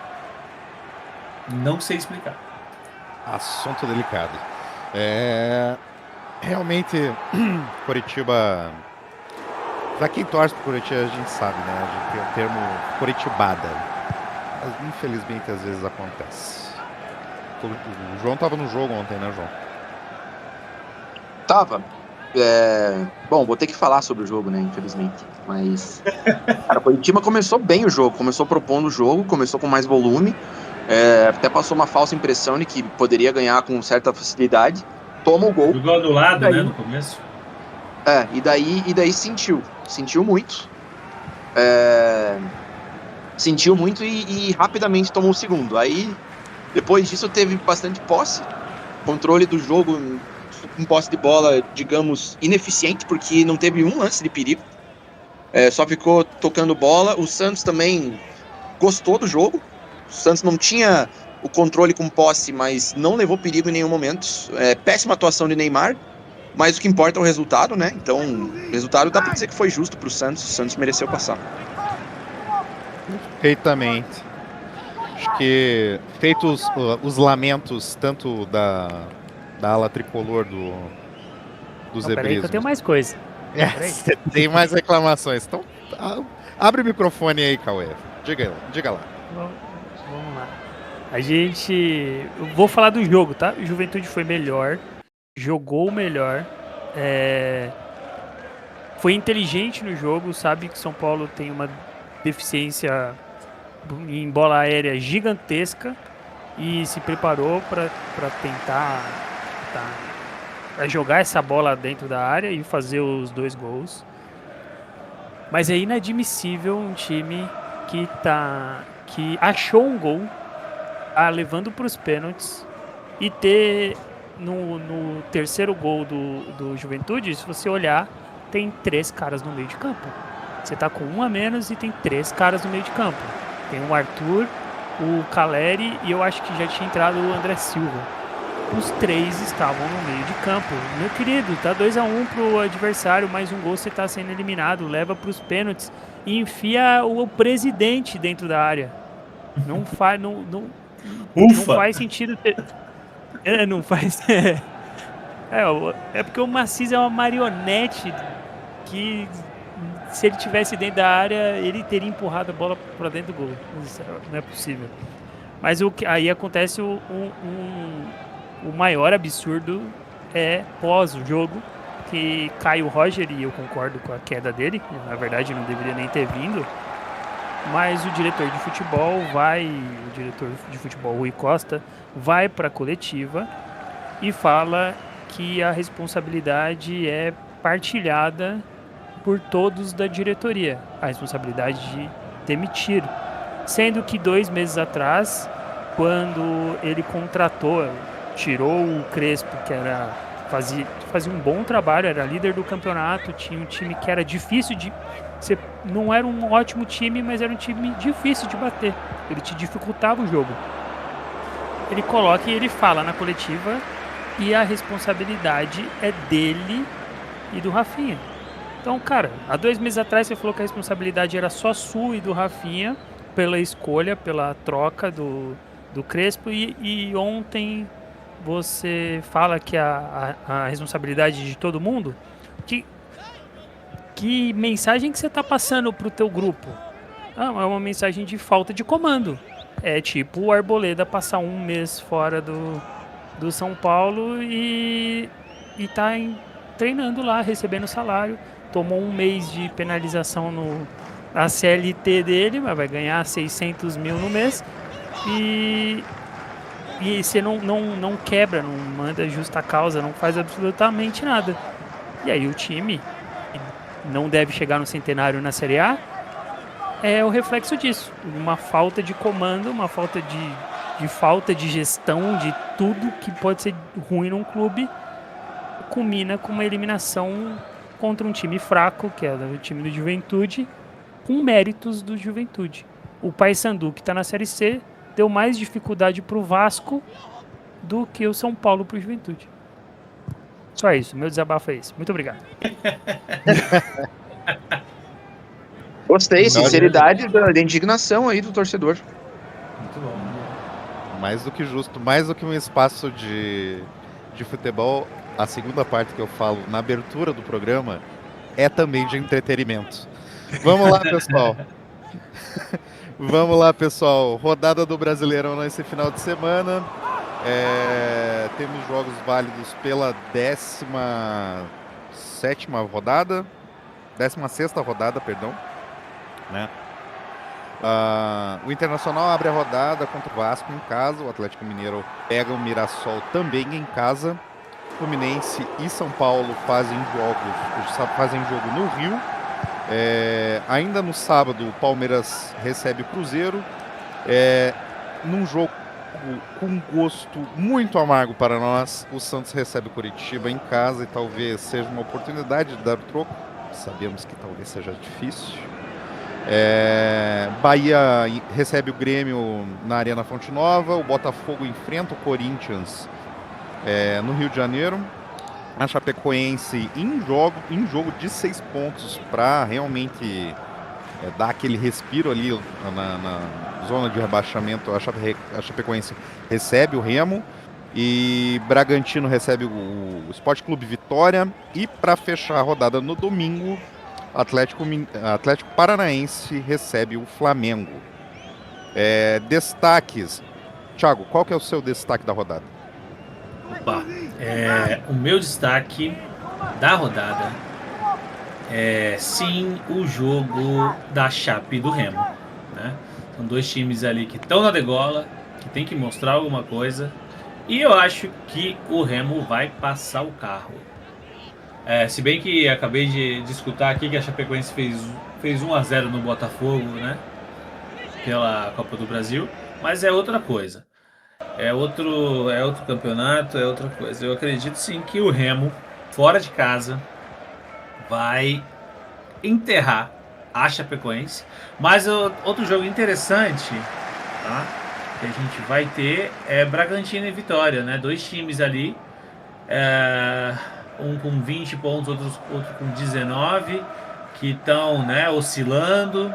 [SPEAKER 4] não sei explicar.
[SPEAKER 1] Assunto delicado. Realmente, Coritiba... Pra quem torce pro Coritiba, a gente sabe, né? A gente tem o termo Coritibada. Mas, infelizmente, às vezes acontece. O João tava no jogo ontem, né, João?
[SPEAKER 2] Tava. Bom, vou ter que falar sobre o jogo, né, infelizmente. Mas, cara, o Coritiba começou bem o jogo. Começou propondo o jogo, começou com mais volume. Até passou uma falsa impressão de que poderia ganhar com certa facilidade. Toma o gol.
[SPEAKER 4] Jogou do lado, né, no começo.
[SPEAKER 2] E daí sentiu muito. Sentiu muito e rapidamente tomou o segundo. Aí, depois disso, teve bastante posse. Controle do jogo, um posse de bola, digamos, ineficiente, porque não teve um lance de perigo. Só ficou tocando bola. O Santos também gostou do jogo. O Santos não tinha o controle com posse, mas não levou perigo em nenhum momento. Péssima atuação de Neymar, mas o que importa é o resultado, né? Então, o resultado dá pra dizer que foi justo pro Santos. O Santos mereceu passar.
[SPEAKER 1] Perfeitamente. Acho que feitos os lamentos, tanto da ala tricolor dos
[SPEAKER 3] Peraí que eu
[SPEAKER 1] Zebrismos.
[SPEAKER 3] tenho mais coisa.
[SPEAKER 1] Tem mais reclamações. Então, abre o microfone aí, Cauê. Diga lá.
[SPEAKER 3] Vamos lá. Eu vou falar do jogo, tá? O Juventude foi melhor, jogou melhor, foi inteligente no jogo, sabe que São Paulo tem uma deficiência em bola aérea gigantesca e se preparou para tentar jogar essa bola dentro da área e fazer os 2 gols. Mas é inadmissível um time que achou um gol, levando para os pênaltis, e ter no terceiro gol do Juventude, se você olhar, tem 3 caras no meio de campo. Você tá com 1 a menos e tem 3 caras no meio de campo. Tem o Arthur, o Caleri e eu acho que já tinha entrado o André Silva. Os 3 estavam no meio de campo. Meu querido, tá 2-1 pro adversário, mais um gol, você tá sendo eliminado, leva pros pênaltis e enfia o presidente dentro da área. Não faz sentido ter... não faz... porque o Macis é uma marionete que, se ele tivesse dentro da área, ele teria empurrado a bola para dentro do gol. Isso não é possível. Mas aí acontece o maior absurdo pós o jogo, que cai o Roger, e eu concordo com a queda dele. Na verdade, não deveria nem ter vindo. Mas o diretor de futebol, Rui Costa, vai para a coletiva e fala que a responsabilidade é partilhada por todos da diretoria, a responsabilidade de demitir. Sendo que 2 meses atrás, quando ele tirou o Crespo, que era fazia um bom trabalho, era líder do campeonato, tinha um time que era difícil de... não era um ótimo time, mas era um time difícil de bater. Ele te dificultava o jogo. Ele coloca e ele fala na coletiva e a responsabilidade é dele e do Rafinha. Então, cara, há 2 meses atrás você falou que a responsabilidade era só sua e do Rafinha pela escolha, pela troca do Crespo e ontem você fala que a responsabilidade de todo mundo. Que mensagem que você tá passando pro teu grupo? É uma mensagem de falta de comando. É tipo o Arboleda passar 1 mês fora do São Paulo e tá treinando lá, recebendo salário. Tomou 1 mês de penalização na CLT dele, mas vai ganhar 600 mil no mês. E você não quebra, não manda justa causa, não faz absolutamente nada. E aí o time não deve chegar no centenário na Série A, é o reflexo disso. Uma falta de comando, uma falta de falta de gestão de tudo que pode ser ruim num clube, culmina com uma eliminação contra um time fraco, que é o time do Juventude, com méritos do Juventude. O Paysandu, que está na Série C, deu mais dificuldade pro Vasco do que o São Paulo pro Juventude. Só isso, meu desabafo é esse. Muito obrigado.
[SPEAKER 2] Gostei, sinceridade da indignação aí do torcedor.
[SPEAKER 4] Muito bom.
[SPEAKER 1] Mais do que justo, mais do que um espaço de futebol, a segunda parte que eu falo na abertura do programa é também de entretenimento. Vamos lá, pessoal. Vamos lá, pessoal. Rodada do Brasileirão nesse final de semana. Temos jogos válidos pela 16ª rodada. 16ª rodada, perdão. Né? O Internacional abre a rodada contra o Vasco em casa. O Atlético Mineiro pega o Mirassol também em casa. Fluminense e São Paulo fazem jogo no Rio. Ainda no sábado, o Palmeiras recebe o Cruzeiro. Num jogo com gosto muito amargo para nós, o Santos recebe o Coritiba em casa e talvez seja uma oportunidade de dar o troco. Sabemos que talvez seja difícil. Bahia recebe o Grêmio na Arena Fonte Nova. O Botafogo enfrenta o Corinthians no Rio de Janeiro. A Chapecoense em jogo de 6 pontos para realmente dar aquele respiro ali na zona de rebaixamento. A Chapecoense recebe o Remo e Bragantino recebe o Sport Clube Vitória. E para fechar a rodada no domingo, Atlético Paranaense recebe o Flamengo. Destaques. Thiago, qual que é o seu destaque da rodada?
[SPEAKER 4] Opa, o meu destaque da rodada é sim o jogo da Chape e do Remo, né? São 2 times ali que estão na degola, que tem que mostrar alguma coisa, e eu acho que o Remo vai passar o carro. Se bem que acabei de escutar aqui que a Chapecoense fez 1-0 no Botafogo, né? Pela Copa do Brasil, mas é outra coisa. É outro campeonato, é outra coisa. Eu acredito sim que o Remo, fora de casa, vai enterrar a Chapecoense. Mas outro jogo interessante, tá, que a gente vai ter é Bragantino e Vitória, né? 2 times ali, um com 20 pontos, outro com 19, que estão, né, oscilando.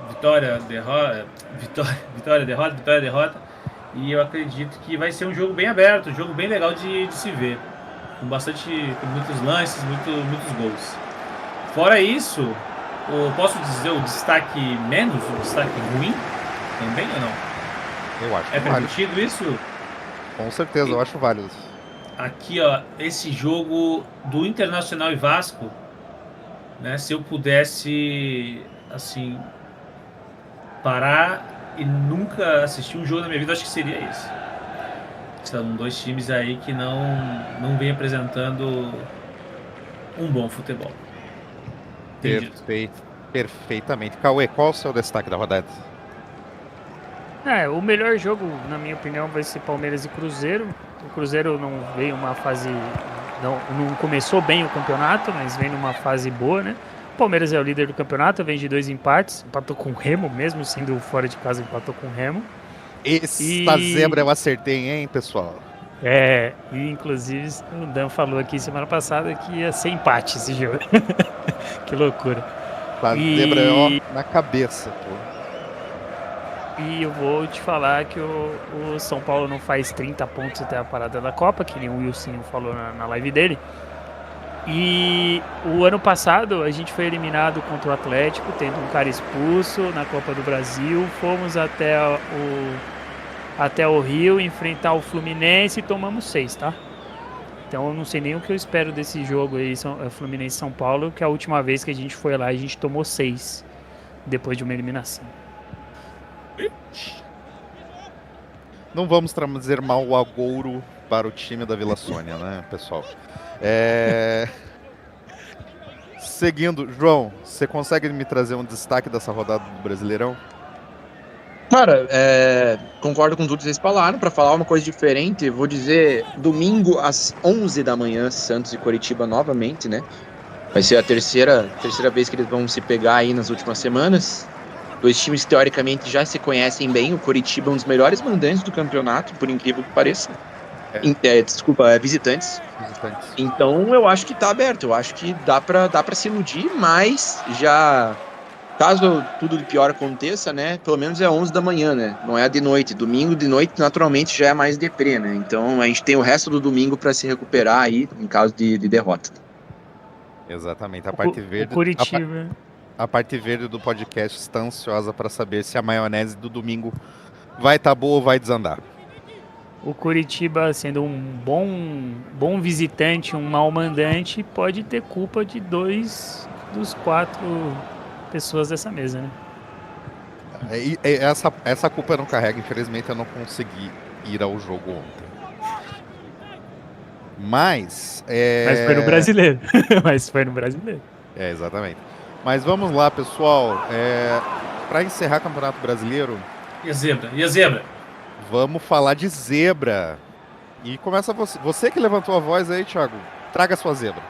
[SPEAKER 4] Vitória, derrota. E eu acredito que vai ser um jogo bem aberto, um jogo bem legal de se ver. Com muitos lances, muitos gols. Fora isso, posso dizer o destaque menos, o destaque ruim também ou não?
[SPEAKER 1] Eu acho
[SPEAKER 4] É permitido válido. Isso?
[SPEAKER 1] Com certeza, eu acho válido.
[SPEAKER 4] Aqui, ó, esse jogo do Internacional e Vasco, né, se eu pudesse, assim, parar e nunca assistir um jogo na minha vida, acho que seria esse. São 2 times aí que não vem apresentando um bom futebol.
[SPEAKER 1] Perfeitamente. Cauê, qual o seu destaque da rodada?
[SPEAKER 3] O melhor jogo, na minha opinião, vai ser Palmeiras e Cruzeiro. O Cruzeiro não veio uma fase... Não começou bem o campeonato, mas vem numa fase boa, né? O Palmeiras é o líder do campeonato, vem de 2 empates. Empatou com o Remo, mesmo sendo fora de casa, empatou com o Remo.
[SPEAKER 1] Essa zebra eu acertei, hein, pessoal?
[SPEAKER 3] E inclusive o Dan falou aqui semana passada que ia ser empate esse jogo. Que loucura.
[SPEAKER 1] A zebra é na cabeça, pô.
[SPEAKER 3] E eu vou te falar que o São Paulo não faz 30 pontos até a parada da Copa, que nem o Wilson falou na live dele. E o ano passado a gente foi eliminado contra o Atlético, tendo um cara expulso na Copa do Brasil. Fomos até o Rio enfrentar o Fluminense e tomamos 6, tá? Então eu não sei nem o que eu espero desse jogo aí, Fluminense São Paulo, que a última vez que a gente foi lá a gente tomou 6 depois de uma eliminação.
[SPEAKER 1] Não vamos trazer mal o agouro para o time da Vila Sônia, né, pessoal? Seguindo, João, você consegue me trazer um destaque dessa rodada do Brasileirão?
[SPEAKER 2] Cara, concordo com tudo que vocês falaram. Para falar uma coisa diferente, vou dizer domingo às 11 da manhã, Santos e Coritiba novamente, né? Vai ser a terceira vez que eles vão se pegar aí nas últimas semanas. 2 times teoricamente já se conhecem bem. O Coritiba é um dos melhores mandantes do campeonato, por incrível que pareça. Visitantes. Então eu acho que tá aberto. Eu acho que dá pra se iludir, mas já... Caso tudo de pior aconteça, né? Pelo menos é 11 da manhã, né? Não é de noite. Domingo de noite, naturalmente, já é mais deprê, né? Então a gente tem o resto do domingo para se recuperar aí, em caso de derrota.
[SPEAKER 1] Exatamente. A parte verde...
[SPEAKER 3] Curitiba.
[SPEAKER 1] A parte verde do podcast está ansiosa para saber se a maionese do domingo vai estar boa ou vai desandar.
[SPEAKER 3] O Curitiba, sendo um bom visitante, um mau mandante, pode ter culpa de 2 dos 4 pessoas dessa mesa, né?
[SPEAKER 1] Essa culpa eu não carrego. Infelizmente eu não consegui ir ao jogo ontem. Mas
[SPEAKER 3] foi no Brasileiro.
[SPEAKER 1] Exatamente. Mas vamos lá, pessoal. Para encerrar o Campeonato Brasileiro...
[SPEAKER 4] E a zebra?
[SPEAKER 1] Vamos falar de zebra. E começa você. Você que levantou a voz aí, Thiago. Traga a sua zebra.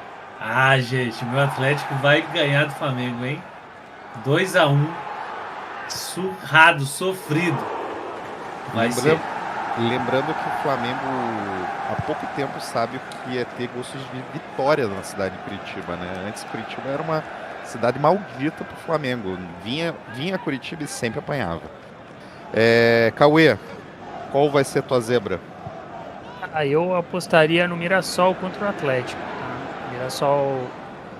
[SPEAKER 4] Gente, meu Atlético vai ganhar do Flamengo, hein? 2-1. Surrado, sofrido.
[SPEAKER 1] Lembrando que o Flamengo há pouco tempo sabe o que é ter gostos de vitória na cidade de Curitiba, né? Antes Curitiba era uma cidade maldita pro Flamengo. Vinha a Curitiba e sempre apanhava. Cauê, qual vai ser a tua zebra?
[SPEAKER 3] Eu apostaria no Mirassol contra o Atlético. Tá? O Mirassol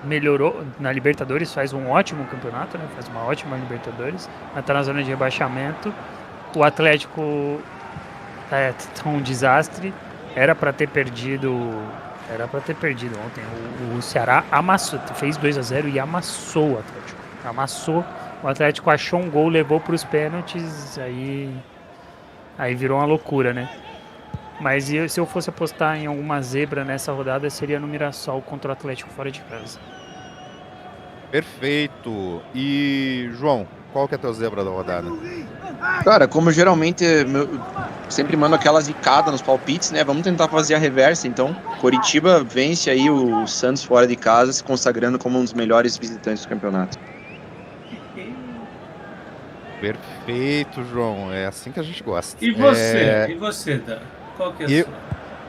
[SPEAKER 3] melhorou na Libertadores, faz um ótimo campeonato, né? Faz uma ótima Libertadores, mas tá na zona de rebaixamento. O Atlético tá um desastre. Era para ter perdido ontem. O Ceará amassou, fez 2-0 e amassou o Atlético. O Atlético achou um gol, levou para os pênaltis, aí virou uma loucura, né? Mas se eu fosse apostar em alguma zebra nessa rodada, seria no Mirassol contra o Atlético fora de casa.
[SPEAKER 1] Perfeito. E, João, qual que é a tua zebra da rodada?
[SPEAKER 2] Cara, como geralmente sempre mando aquela zicada nos palpites, né? Vamos tentar fazer a reversa, então. Coritiba vence aí o Santos fora de casa, se consagrando como um dos melhores visitantes do campeonato.
[SPEAKER 1] Perfeito, João. É assim que a gente gosta.
[SPEAKER 4] E você, Dan? Qual que é a sua?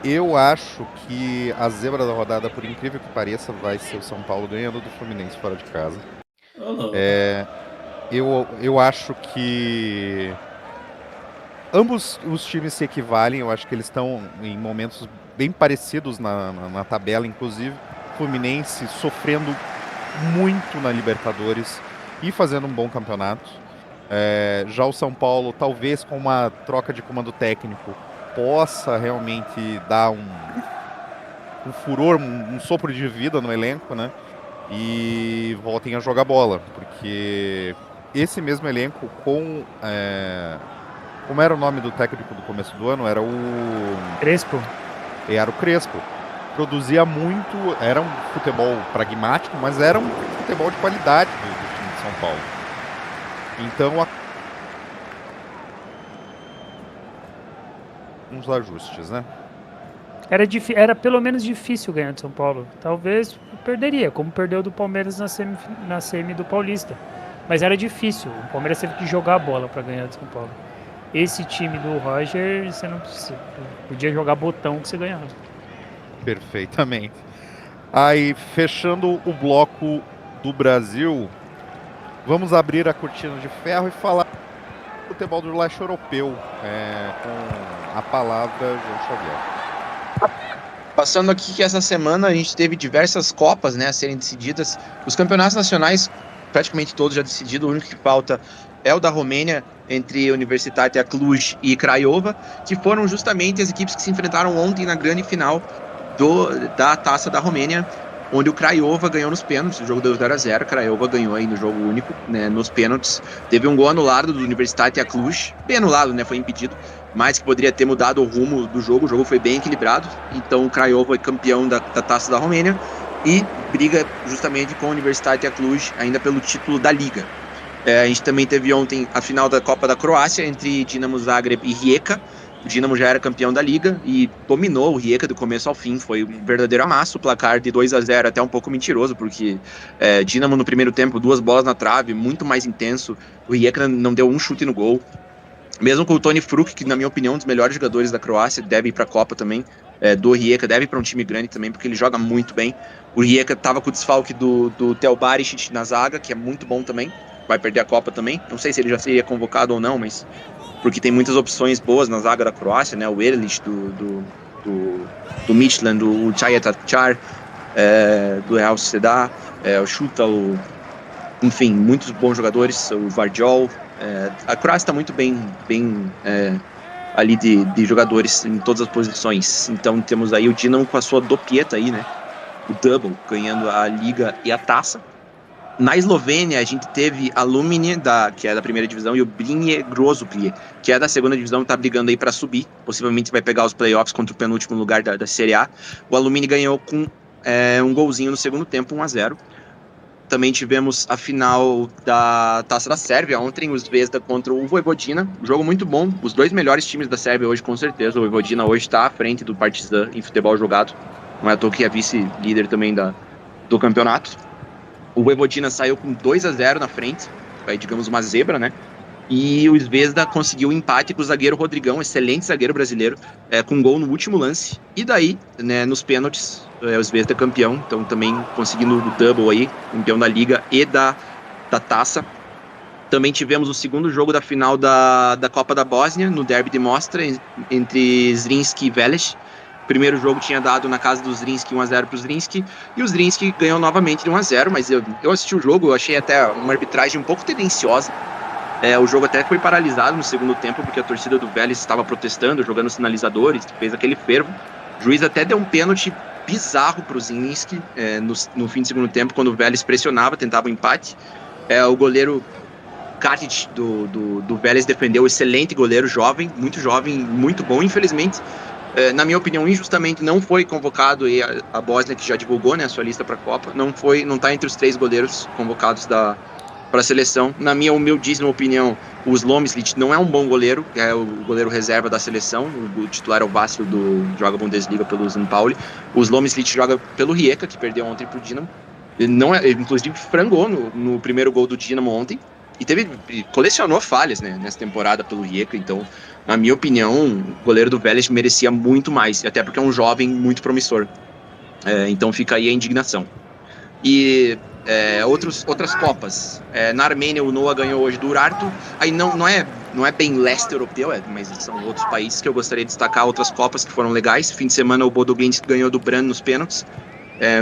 [SPEAKER 1] Eu acho que a zebra da rodada, por incrível que pareça, vai ser o São Paulo ganhando do Fluminense fora de casa. Eu acho que ambos os times se equivalem. Eu acho que eles estão em momentos bem parecidos na tabela, inclusive. Fluminense sofrendo muito na Libertadores e fazendo um bom campeonato. Já o São Paulo, talvez com uma troca de comando técnico, possa realmente dar um furor, um sopro de vida no elenco, né? E voltem a jogar bola, porque esse mesmo elenco como era o nome do técnico do começo do ano? Era o
[SPEAKER 3] Crespo.
[SPEAKER 1] Era o Crespo. Produzia muito, era um futebol pragmático, mas era um futebol de qualidade do time de São Paulo. Então alguns ajustes, né?
[SPEAKER 3] Era pelo menos difícil ganhar de São Paulo. Talvez perderia, como perdeu do Palmeiras na semi do Paulista. Mas era difícil. O Palmeiras teve que jogar a bola para ganhar de São Paulo. Esse time do Roger, você não podia jogar botão que você ganhava.
[SPEAKER 1] Perfeitamente. Aí, fechando o bloco do Brasil, vamos abrir a cortina de ferro e falar do futebol do leste europeu, com a palavra João Xavier.
[SPEAKER 2] Passando aqui que essa semana a gente teve diversas copas, né, a serem decididas. Os campeonatos nacionais, praticamente todos já decididos, o único que falta é o da Romênia, entre Universitatea Cluj e Craiova, que foram justamente as equipes que se enfrentaram ontem na grande final da Taça da Romênia, onde o Craiova ganhou nos pênaltis. O jogo deu 0-0, Craiova ganhou aí no jogo único, né, nos pênaltis. Teve um gol anulado do Universitatea Cluj, bem anulado, né, foi impedido, mas que poderia ter mudado o rumo do jogo. O jogo foi bem equilibrado, então o Craiova é campeão da Taça da Romênia e briga justamente com a Universitatea Cluj ainda pelo título da Liga. A gente também teve ontem a final da Copa da Croácia entre Dinamo Zagreb e Rijeka. O Dinamo já era campeão da Liga e dominou o Rijeka do começo ao fim. Foi um verdadeiro amasso, o placar de 2-0 até um pouco mentiroso, porque Dinamo no primeiro tempo, 2 bolas na trave, muito mais intenso. O Rijeka não deu um chute no gol. Mesmo com o Toni Fruk, que na minha opinião é um dos melhores jogadores da Croácia, deve ir para a Copa também, do Rijeka, deve ir para um time grande também, porque ele joga muito bem. O Rijeka estava com o desfalque do Tel Barisic na zaga, que é muito bom também, vai perder a Copa também. Não sei se ele já seria convocado ou não, mas porque tem muitas opções boas na zaga da Croácia, né? O Erlich do Midtjylland, o Csajatar, do Real Sociedad, o Šutal, enfim, muitos bons jogadores, o Vardiol. A Croácia está muito bem ali de jogadores em todas as posições. Então temos aí o Dinamo com a sua dopieta aí, né? O double, ganhando a Liga e a Taça. Na Eslovênia, a gente teve a Lumini, que é da primeira divisão, e o Brinje Grosuplje, que é da segunda divisão, tá brigando aí para subir. Possivelmente vai pegar os playoffs contra o penúltimo lugar da Série A. O Alumini ganhou com um golzinho no segundo tempo, 1-0. Também tivemos a final da Taça da Sérvia ontem, o Zvezda contra o Vojvodina. Jogo muito bom, os dois melhores times da Sérvia hoje, com certeza. O Vojvodina hoje está à frente do Partizan em futebol jogado. Não é à toa que é vice-líder também do campeonato. O Vojvodina saiu com 2-0 na frente, aí digamos uma zebra, né? E o Zvezda conseguiu um empate com o zagueiro Rodrigão, excelente zagueiro brasileiro, com um gol no último lance. E daí, né, nos pênaltis, o Zvezda é campeão, então também conseguindo o double aí, campeão da Liga e da Taça. Também tivemos o segundo jogo da final da Copa da Bósnia, no derby de Mostra, entre Zrinjski e Veleš. O primeiro jogo tinha dado na casa do Zrinjski 1-0 para o Zrinjski, e o Zrinjski ganhou novamente de 1-0, mas eu assisti o jogo, eu achei até uma arbitragem um pouco tendenciosa. O jogo até foi paralisado no segundo tempo, porque a torcida do Vélez estava protestando, jogando sinalizadores, fez aquele fervo. O juiz até deu um pênalti bizarro para o Zrinjski no fim do segundo tempo, quando o Vélez pressionava, tentava um empate. O goleiro Katic do Vélez defendeu, excelente goleiro, jovem, muito bom. Infelizmente, na minha opinião, injustamente não foi convocado, e a Bósnia, que já divulgou, né, a sua lista para a Copa, não está entre os 3 goleiros convocados para a seleção. Na minha humildíssima opinião, o Slomslic não é um bom goleiro, é o goleiro reserva da seleção. O titular é o Vácil, joga Bundesliga pelo São Paulo. O Slomslic joga pelo Rijeka, que perdeu ontem para o Dinamo. Ele inclusive frangou no primeiro gol do Dinamo ontem e colecionou falhas, né, nessa temporada pelo Rijeka. Então, na minha opinião, o goleiro do Vélez merecia muito mais, até porque é um jovem muito promissor. Então fica aí a indignação. E outras Copas. Na Armênia, o Noah ganhou hoje do Urartu. Aí não é bem leste europeu, mas são outros países que eu gostaria de destacar, outras Copas que foram legais. Fim de semana, o Bodoglimt ganhou do Bran nos pênaltis.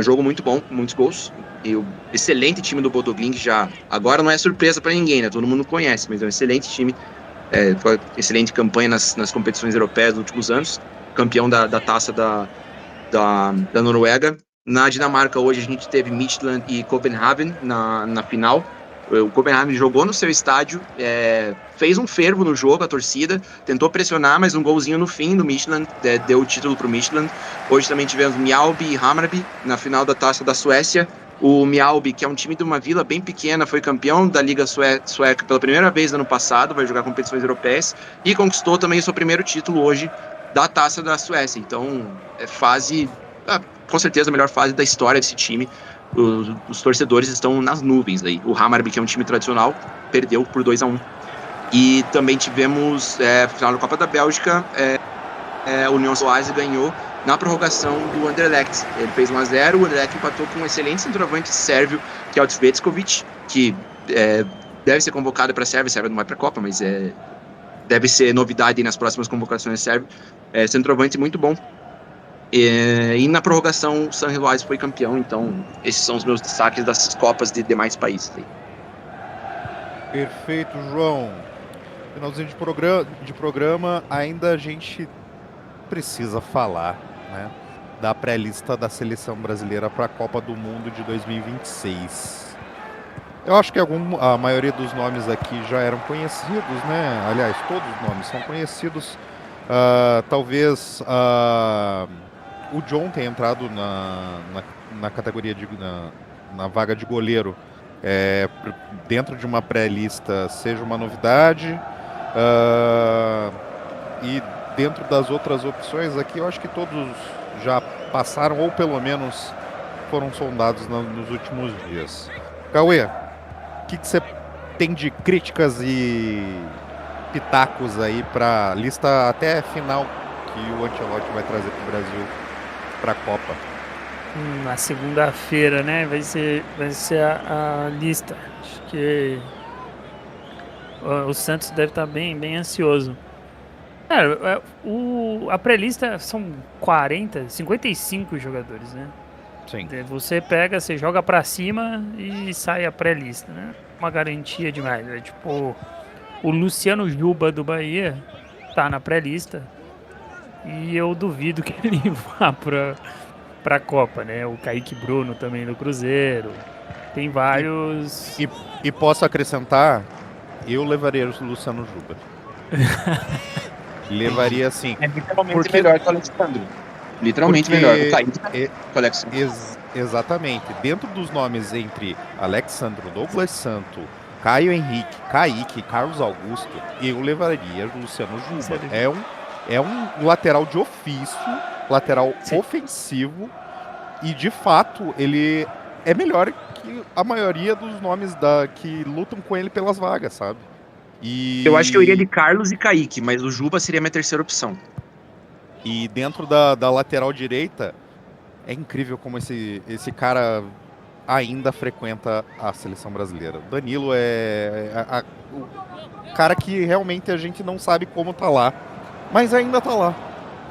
[SPEAKER 2] Jogo muito bom, muitos gols. E o excelente time do Bodoglimt já... Agora não é surpresa para ninguém, né? Todo mundo conhece, mas é um excelente time. Foi excelente campanha nas competições europeias nos últimos anos. Campeão da taça da Noruega. Na Dinamarca, hoje, a gente teve Midtjylland e Copenhagen na final. O Copenhagen jogou no seu estádio, fez um fervo no jogo, a torcida, tentou pressionar, mas um golzinho no fim do Midtjylland deu o título para o Midtjylland. Hoje também tivemos Mjällby e Hammarby na final da Taça da Suécia. O Mjällby, que é um time de uma vila bem pequena, foi campeão da Liga Sueca pela primeira vez no ano passado, vai jogar competições europeias, e conquistou também o seu primeiro título hoje da Taça da Suécia. Então, é fase, com certeza, a melhor fase da história desse time. Os torcedores estão nas nuvens aí. O Hammarby, que é um time tradicional, perdeu por 2-1. E também tivemos, final da Copa da Bélgica, o Union Soares ganhou na prorrogação do Anderlecht. Ele fez 1-0, o Anderlecht empatou com um excelente centroavante sérvio, que é o Cvetkovic, que deve ser convocado para a Sérvia. A Sérvia não vai para a Copa, mas deve ser novidade nas próximas convocações sérvio. Centroavante muito bom. E na prorrogação o San Gilois foi campeão. Então esses são os meus destaques das Copas de demais países aí.
[SPEAKER 1] Perfeito, João. Finalzinho de programa, ainda a gente precisa falar, né, da pré-lista da seleção brasileira para a Copa do Mundo de 2026. Eu acho que a maioria dos nomes aqui já eram conhecidos, né? Aliás, todos os nomes são conhecidos. Talvez o John tenha entrado na categoria na vaga de goleiro. Dentro de uma pré-lista seja uma novidade. E dentro das outras opções aqui, eu acho que todos já passaram, ou pelo menos foram sondados nos últimos dias. Cauê, o que você tem de críticas e pitacos aí para lista até final que o Ancelotti vai trazer para o Brasil para a Copa?
[SPEAKER 3] Na segunda-feira, né? Vai ser a lista. Acho que o Santos deve estar bem ansioso. Cara, a pré-lista são 55 jogadores, né?
[SPEAKER 1] Sim.
[SPEAKER 3] Você pega, você joga pra cima e sai a pré-lista, né? Uma garantia demais. Tipo, o Luciano Juba do Bahia tá na pré-lista e eu duvido que ele vá pra Copa, né? O Kaique Bruno também do Cruzeiro. Tem vários...
[SPEAKER 1] E posso acrescentar, eu levaria o Luciano Juba. Levaria assim.
[SPEAKER 2] É literalmente melhor que o Alexandre. Literalmente melhor. O Kaique que o Alexandre.
[SPEAKER 1] Exatamente. Dentro dos nomes entre Alexandro, Douglas Santo, Caio Henrique, Kaique, Carlos Augusto, eu levaria o Luciano Juba. É um lateral de ofício, lateral ofensivo, e de fato ele é melhor que a maioria dos nomes que lutam com ele pelas vagas, sabe?
[SPEAKER 2] Eu acho que eu iria de Carlos e Kaique, mas o Juba seria a minha terceira opção.
[SPEAKER 1] E dentro da lateral direita, é incrível como esse cara ainda frequenta a seleção brasileira. O Danilo é o cara que realmente a gente não sabe como tá lá, mas ainda tá lá,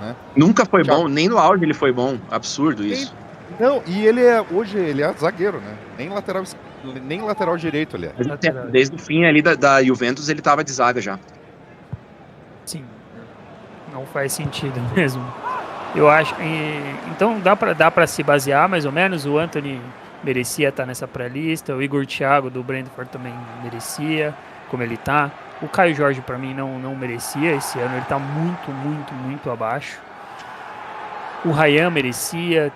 [SPEAKER 1] né?
[SPEAKER 2] Nunca foi bom, nem no auge ele foi bom. Absurdo isso.
[SPEAKER 1] Não, e hoje ele é zagueiro, né? Nem lateral direito ele é.
[SPEAKER 2] Desde o fim ali da Juventus ele tava de zaga já.
[SPEAKER 3] Sim, não faz sentido mesmo. Eu acho. Então dá pra se basear mais ou menos. O Antony merecia estar nessa pré-lista. O Igor Thiago do Brentford também merecia, como ele tá. O Caio Jorge pra mim não merecia esse ano. Ele tá muito abaixo. O Ryan merecia.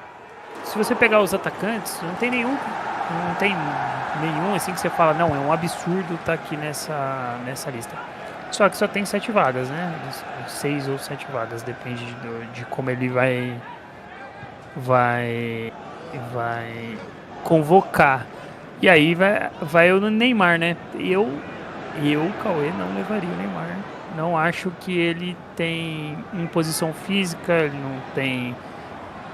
[SPEAKER 3] Se você pegar os atacantes, não tem nenhum assim que você fala, não, é um absurdo estar aqui nessa lista. Só que só tem 7 vagas, né? 6 ou 7 vagas, depende de como ele vai convocar. E aí vai o Neymar, né? Eu, Cauê, não levaria o Neymar. Não acho que ele tem imposição física,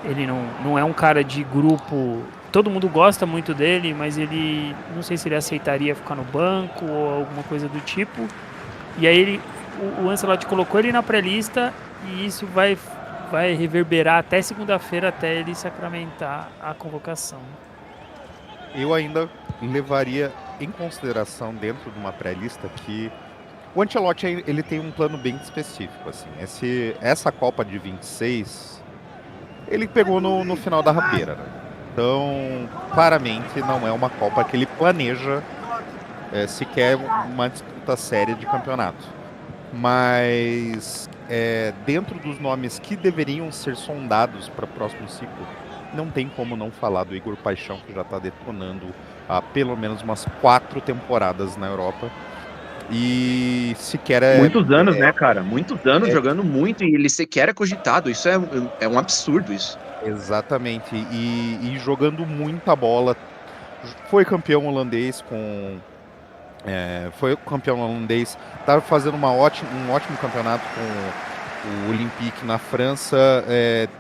[SPEAKER 3] ele não é um cara de grupo. Todo mundo gosta muito dele, mas ele não sei se ele aceitaria ficar no banco ou alguma coisa do tipo. E aí o Ancelotti colocou ele na pré-lista e isso vai reverberar até segunda-feira, até ele sacramentar a convocação.
[SPEAKER 1] Eu ainda levaria em consideração dentro de uma pré-lista que o Ancelotti ele tem um plano bem específico, assim. Essa Copa de 26 ele pegou no final da rabeira, né? Então, claramente não é uma Copa que ele planeja sequer uma disputa séria de campeonato. Mas dentro dos nomes que deveriam ser sondados para o próximo ciclo, não tem como não falar do Igor Paixão, que já está detonando há pelo menos umas 4 temporadas na Europa. E sequer é.
[SPEAKER 2] Muitos anos, né, cara? Muitos anos jogando muito e ele sequer é cogitado. Isso é um absurdo, isso.
[SPEAKER 1] Exatamente. E jogando muita bola. Foi campeão holandês com. Foi campeão holandês. Estava fazendo um ótimo campeonato com o Olympique na França.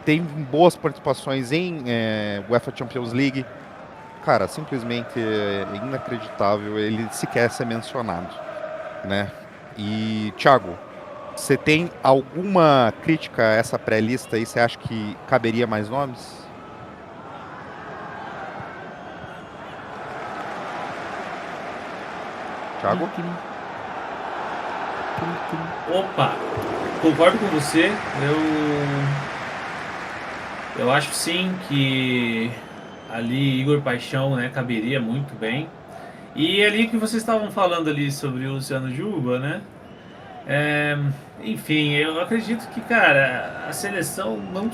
[SPEAKER 1] Tem boas participações em UEFA Champions League. Cara, simplesmente inacreditável ele sequer ser mencionado, né? E, Thiago, você tem alguma crítica a essa pré-lista aí? Você acha que caberia mais nomes? Thiago?
[SPEAKER 4] Opa, concordo com você. Eu acho sim que ali Igor Paixão, né, caberia muito bem. E ali que vocês estavam falando ali sobre o Luciano Juba, né? Enfim, eu acredito que, cara, a seleção não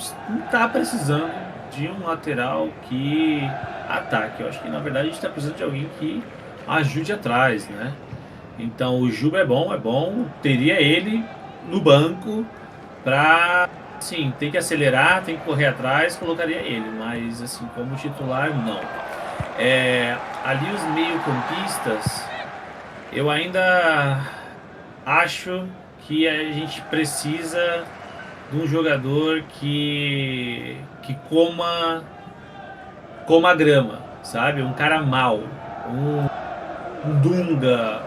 [SPEAKER 4] tá precisando de um lateral que ataque. Eu acho que, na verdade, a gente tá precisando de alguém que ajude atrás, né? Então, o Juba é bom. Teria ele no banco pra, assim, tem que acelerar, tem que correr atrás, colocaria ele. Mas, assim, como titular, não. Ali os meio-campistas, eu ainda acho que a gente precisa de um jogador que coma a grama, sabe? Um cara mau, um Dunga,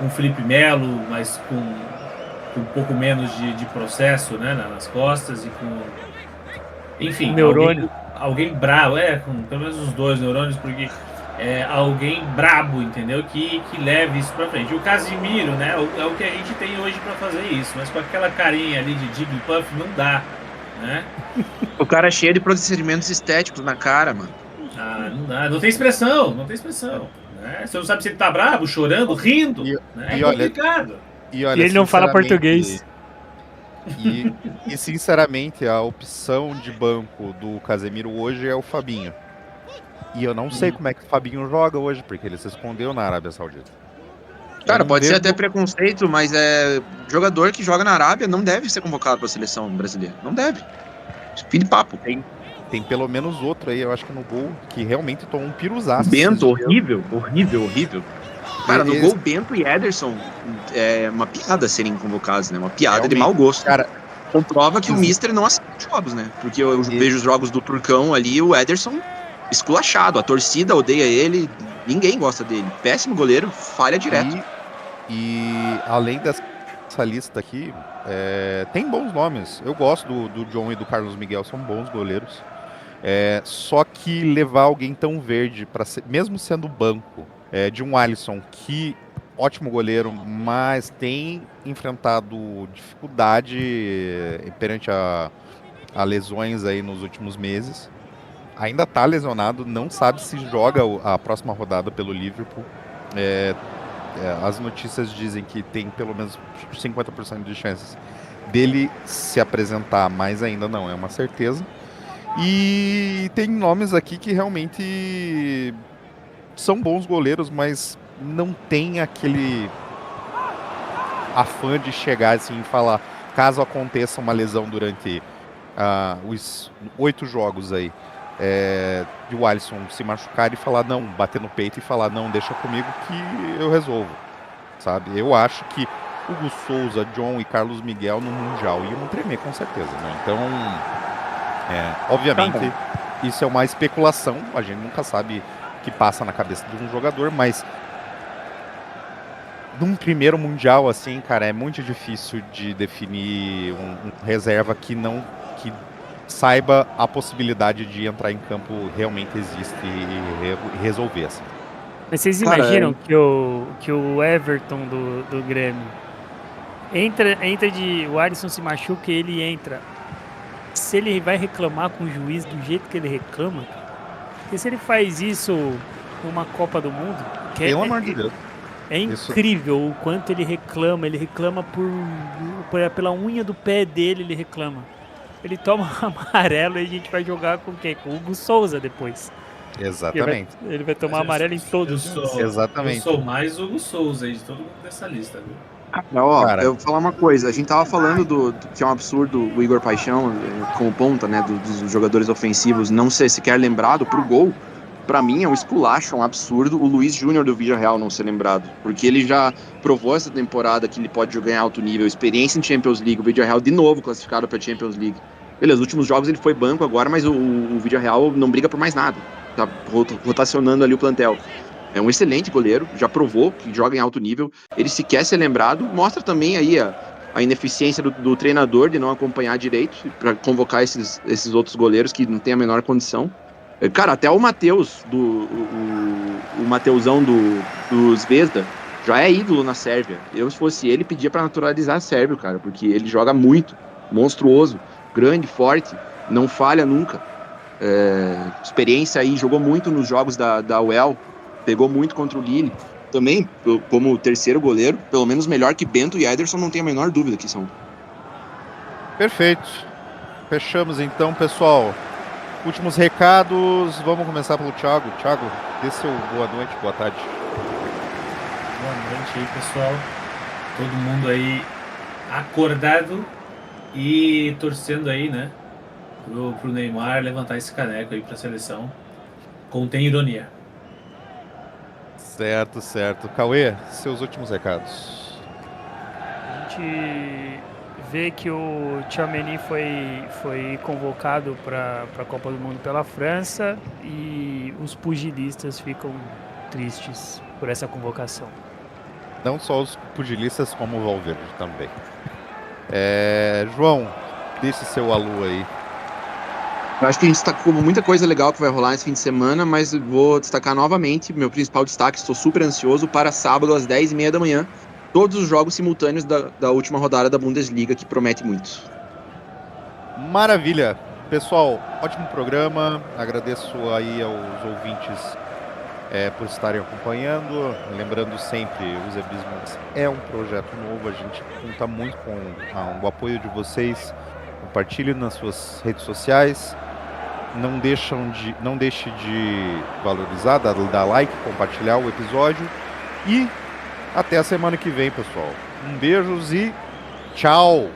[SPEAKER 4] um Felipe Melo, mas com um pouco menos de processo, né, nas costas e com, enfim,
[SPEAKER 3] Um neurônio.
[SPEAKER 4] alguém bravo, com pelo menos os 2 neurônios, porque alguém brabo, entendeu? Que leve isso pra frente. O Casimiro, né, é o que a gente tem hoje pra fazer isso, mas com aquela carinha ali de Jigglypuff não dá, né?
[SPEAKER 2] O cara é cheio de procedimentos estéticos na cara, mano.
[SPEAKER 4] Não dá, não tem expressão, né? Você não sabe se ele tá bravo, chorando, rindo, né? É complicado.
[SPEAKER 1] E olha,
[SPEAKER 3] ele não fala português.
[SPEAKER 1] E sinceramente, a opção de banco do Casemiro hoje é o Fabinho. E eu não sei como é que o Fabinho joga hoje, porque ele se escondeu na Arábia Saudita.
[SPEAKER 2] Cara, pode ser até preconceito, mas jogador que joga na Arábia não deve ser convocado pra seleção brasileira. Não deve. Fim de papo.
[SPEAKER 1] Tem pelo menos outro aí, eu acho que no gol, que realmente tomou um piruzaço.
[SPEAKER 2] Bento, horrível. Cara, no gol, Bento e Ederson é uma piada serem convocados, né? Uma piada realmente, de mau gosto. Cara, comprova que o Mister não assiste jogos, né? Porque eu vejo os jogos do Turcão ali, o Ederson esculachado, a torcida odeia ele, ninguém gosta dele. Péssimo goleiro, falha direto.
[SPEAKER 1] E além dessa lista aqui, tem bons nomes. Eu gosto do John e do Carlos Miguel, são bons goleiros. Só que levar alguém tão verde, mesmo sendo banco, de um Alisson, que ótimo goleiro, mas tem enfrentado dificuldade perante a lesões aí nos últimos meses. Ainda tá lesionado, não sabe se joga a próxima rodada pelo Liverpool. As notícias dizem que tem pelo menos 50% de chances dele se apresentar, mas ainda não é uma certeza. E tem nomes aqui que realmente são bons goleiros, mas não tem aquele afã de chegar assim e falar, caso aconteça uma lesão durante os 8 jogos aí, de o Alisson se machucar e falar não, bater no peito e falar não, deixa comigo que eu resolvo, sabe? Eu acho que Hugo Souza, John e Carlos Miguel no Mundial iam tremer com certeza, né? Então, obviamente, isso é uma especulação, a gente nunca sabe o que passa na cabeça de um jogador, mas num primeiro Mundial assim, cara, é muito difícil de definir um reserva que saiba a possibilidade de entrar em campo realmente existe e resolver, assim.
[SPEAKER 3] Mas vocês imaginam que o Everton do Grêmio entra o Alisson se machuca e ele entra. Se ele vai reclamar com o juiz do jeito que ele reclama, porque se ele faz isso numa Copa do Mundo,
[SPEAKER 1] pelo amor de Deus.
[SPEAKER 3] É incrível o quanto ele reclama pela unha do pé dele, ele reclama. Ele toma amarelo e a gente vai jogar com quem? Com o Hugo Souza depois.
[SPEAKER 1] Exatamente.
[SPEAKER 3] Ele vai tomar amarelo em todos.
[SPEAKER 1] Exatamente.
[SPEAKER 4] Eu sou mais Hugo Souza aí de todo mundo dessa lista, viu?
[SPEAKER 2] Ó,
[SPEAKER 1] Cara.
[SPEAKER 2] eu vou falar uma coisa. A gente tava falando do que é um absurdo o Igor Paixão, como ponta, né, dos jogadores ofensivos, não ser sequer lembrado pro gol. Pra mim é um esculacho, é um absurdo o Luiz Júnior do Villarreal não ser lembrado. Porque ele já provou essa temporada que ele pode jogar em alto nível, experiência em Champions League, o Villarreal de novo classificado pra Champions League. Beleza, nos últimos jogos ele foi banco agora, mas o Villarreal não briga por mais nada. Tá rotacionando ali o plantel. É um excelente goleiro, já provou que joga em alto nível. Ele se quer ser lembrado, mostra também aí a ineficiência do treinador de não acompanhar direito para convocar esses outros goleiros que não têm a menor condição. Cara, até o Matheus, o Mateusão do Zvezda, já é ídolo na Sérvia. Eu, se fosse ele, pedia para naturalizar sérvio, cara, porque ele joga muito, monstruoso, grande, forte, não falha nunca. Experiência aí, jogou muito nos jogos da UEL, pegou muito contra o Lille. Também, como terceiro goleiro, pelo menos melhor que Bento e Ederson, não tenho a menor dúvida que são.
[SPEAKER 1] Perfeito. Fechamos então, pessoal. Últimos recados. Vamos começar pelo Thiago. Thiago, dê seu boa noite, boa tarde.
[SPEAKER 4] Boa noite aí, pessoal. Todo mundo aí acordado e torcendo aí, né? Pro Neymar levantar esse caneco aí pra seleção. Contém ironia.
[SPEAKER 1] Certo, certo. Cauê, seus últimos recados.
[SPEAKER 3] A gente vê que o Tchouaméni foi convocado para a Copa do Mundo pela França e os pugilistas ficam tristes por essa convocação.
[SPEAKER 1] Não só os pugilistas, como o Valverde também. João, deixe seu alô aí.
[SPEAKER 2] Eu acho que a gente destacou muita coisa legal que vai rolar nesse fim de semana, mas vou destacar novamente, meu principal destaque, estou super ansioso para sábado às 10h30 da manhã, todos os jogos simultâneos da última rodada da Bundesliga, que promete muito.
[SPEAKER 1] Maravilha. Pessoal, ótimo programa. Agradeço aí aos ouvintes por estarem acompanhando. Lembrando sempre, o Zebrismo é um projeto novo, a gente conta muito com o apoio de vocês. Compartilhe nas suas redes sociais. Não deixe de valorizar, dar like, compartilhar o episódio. E até a semana que vem, pessoal. Um beijos e tchau!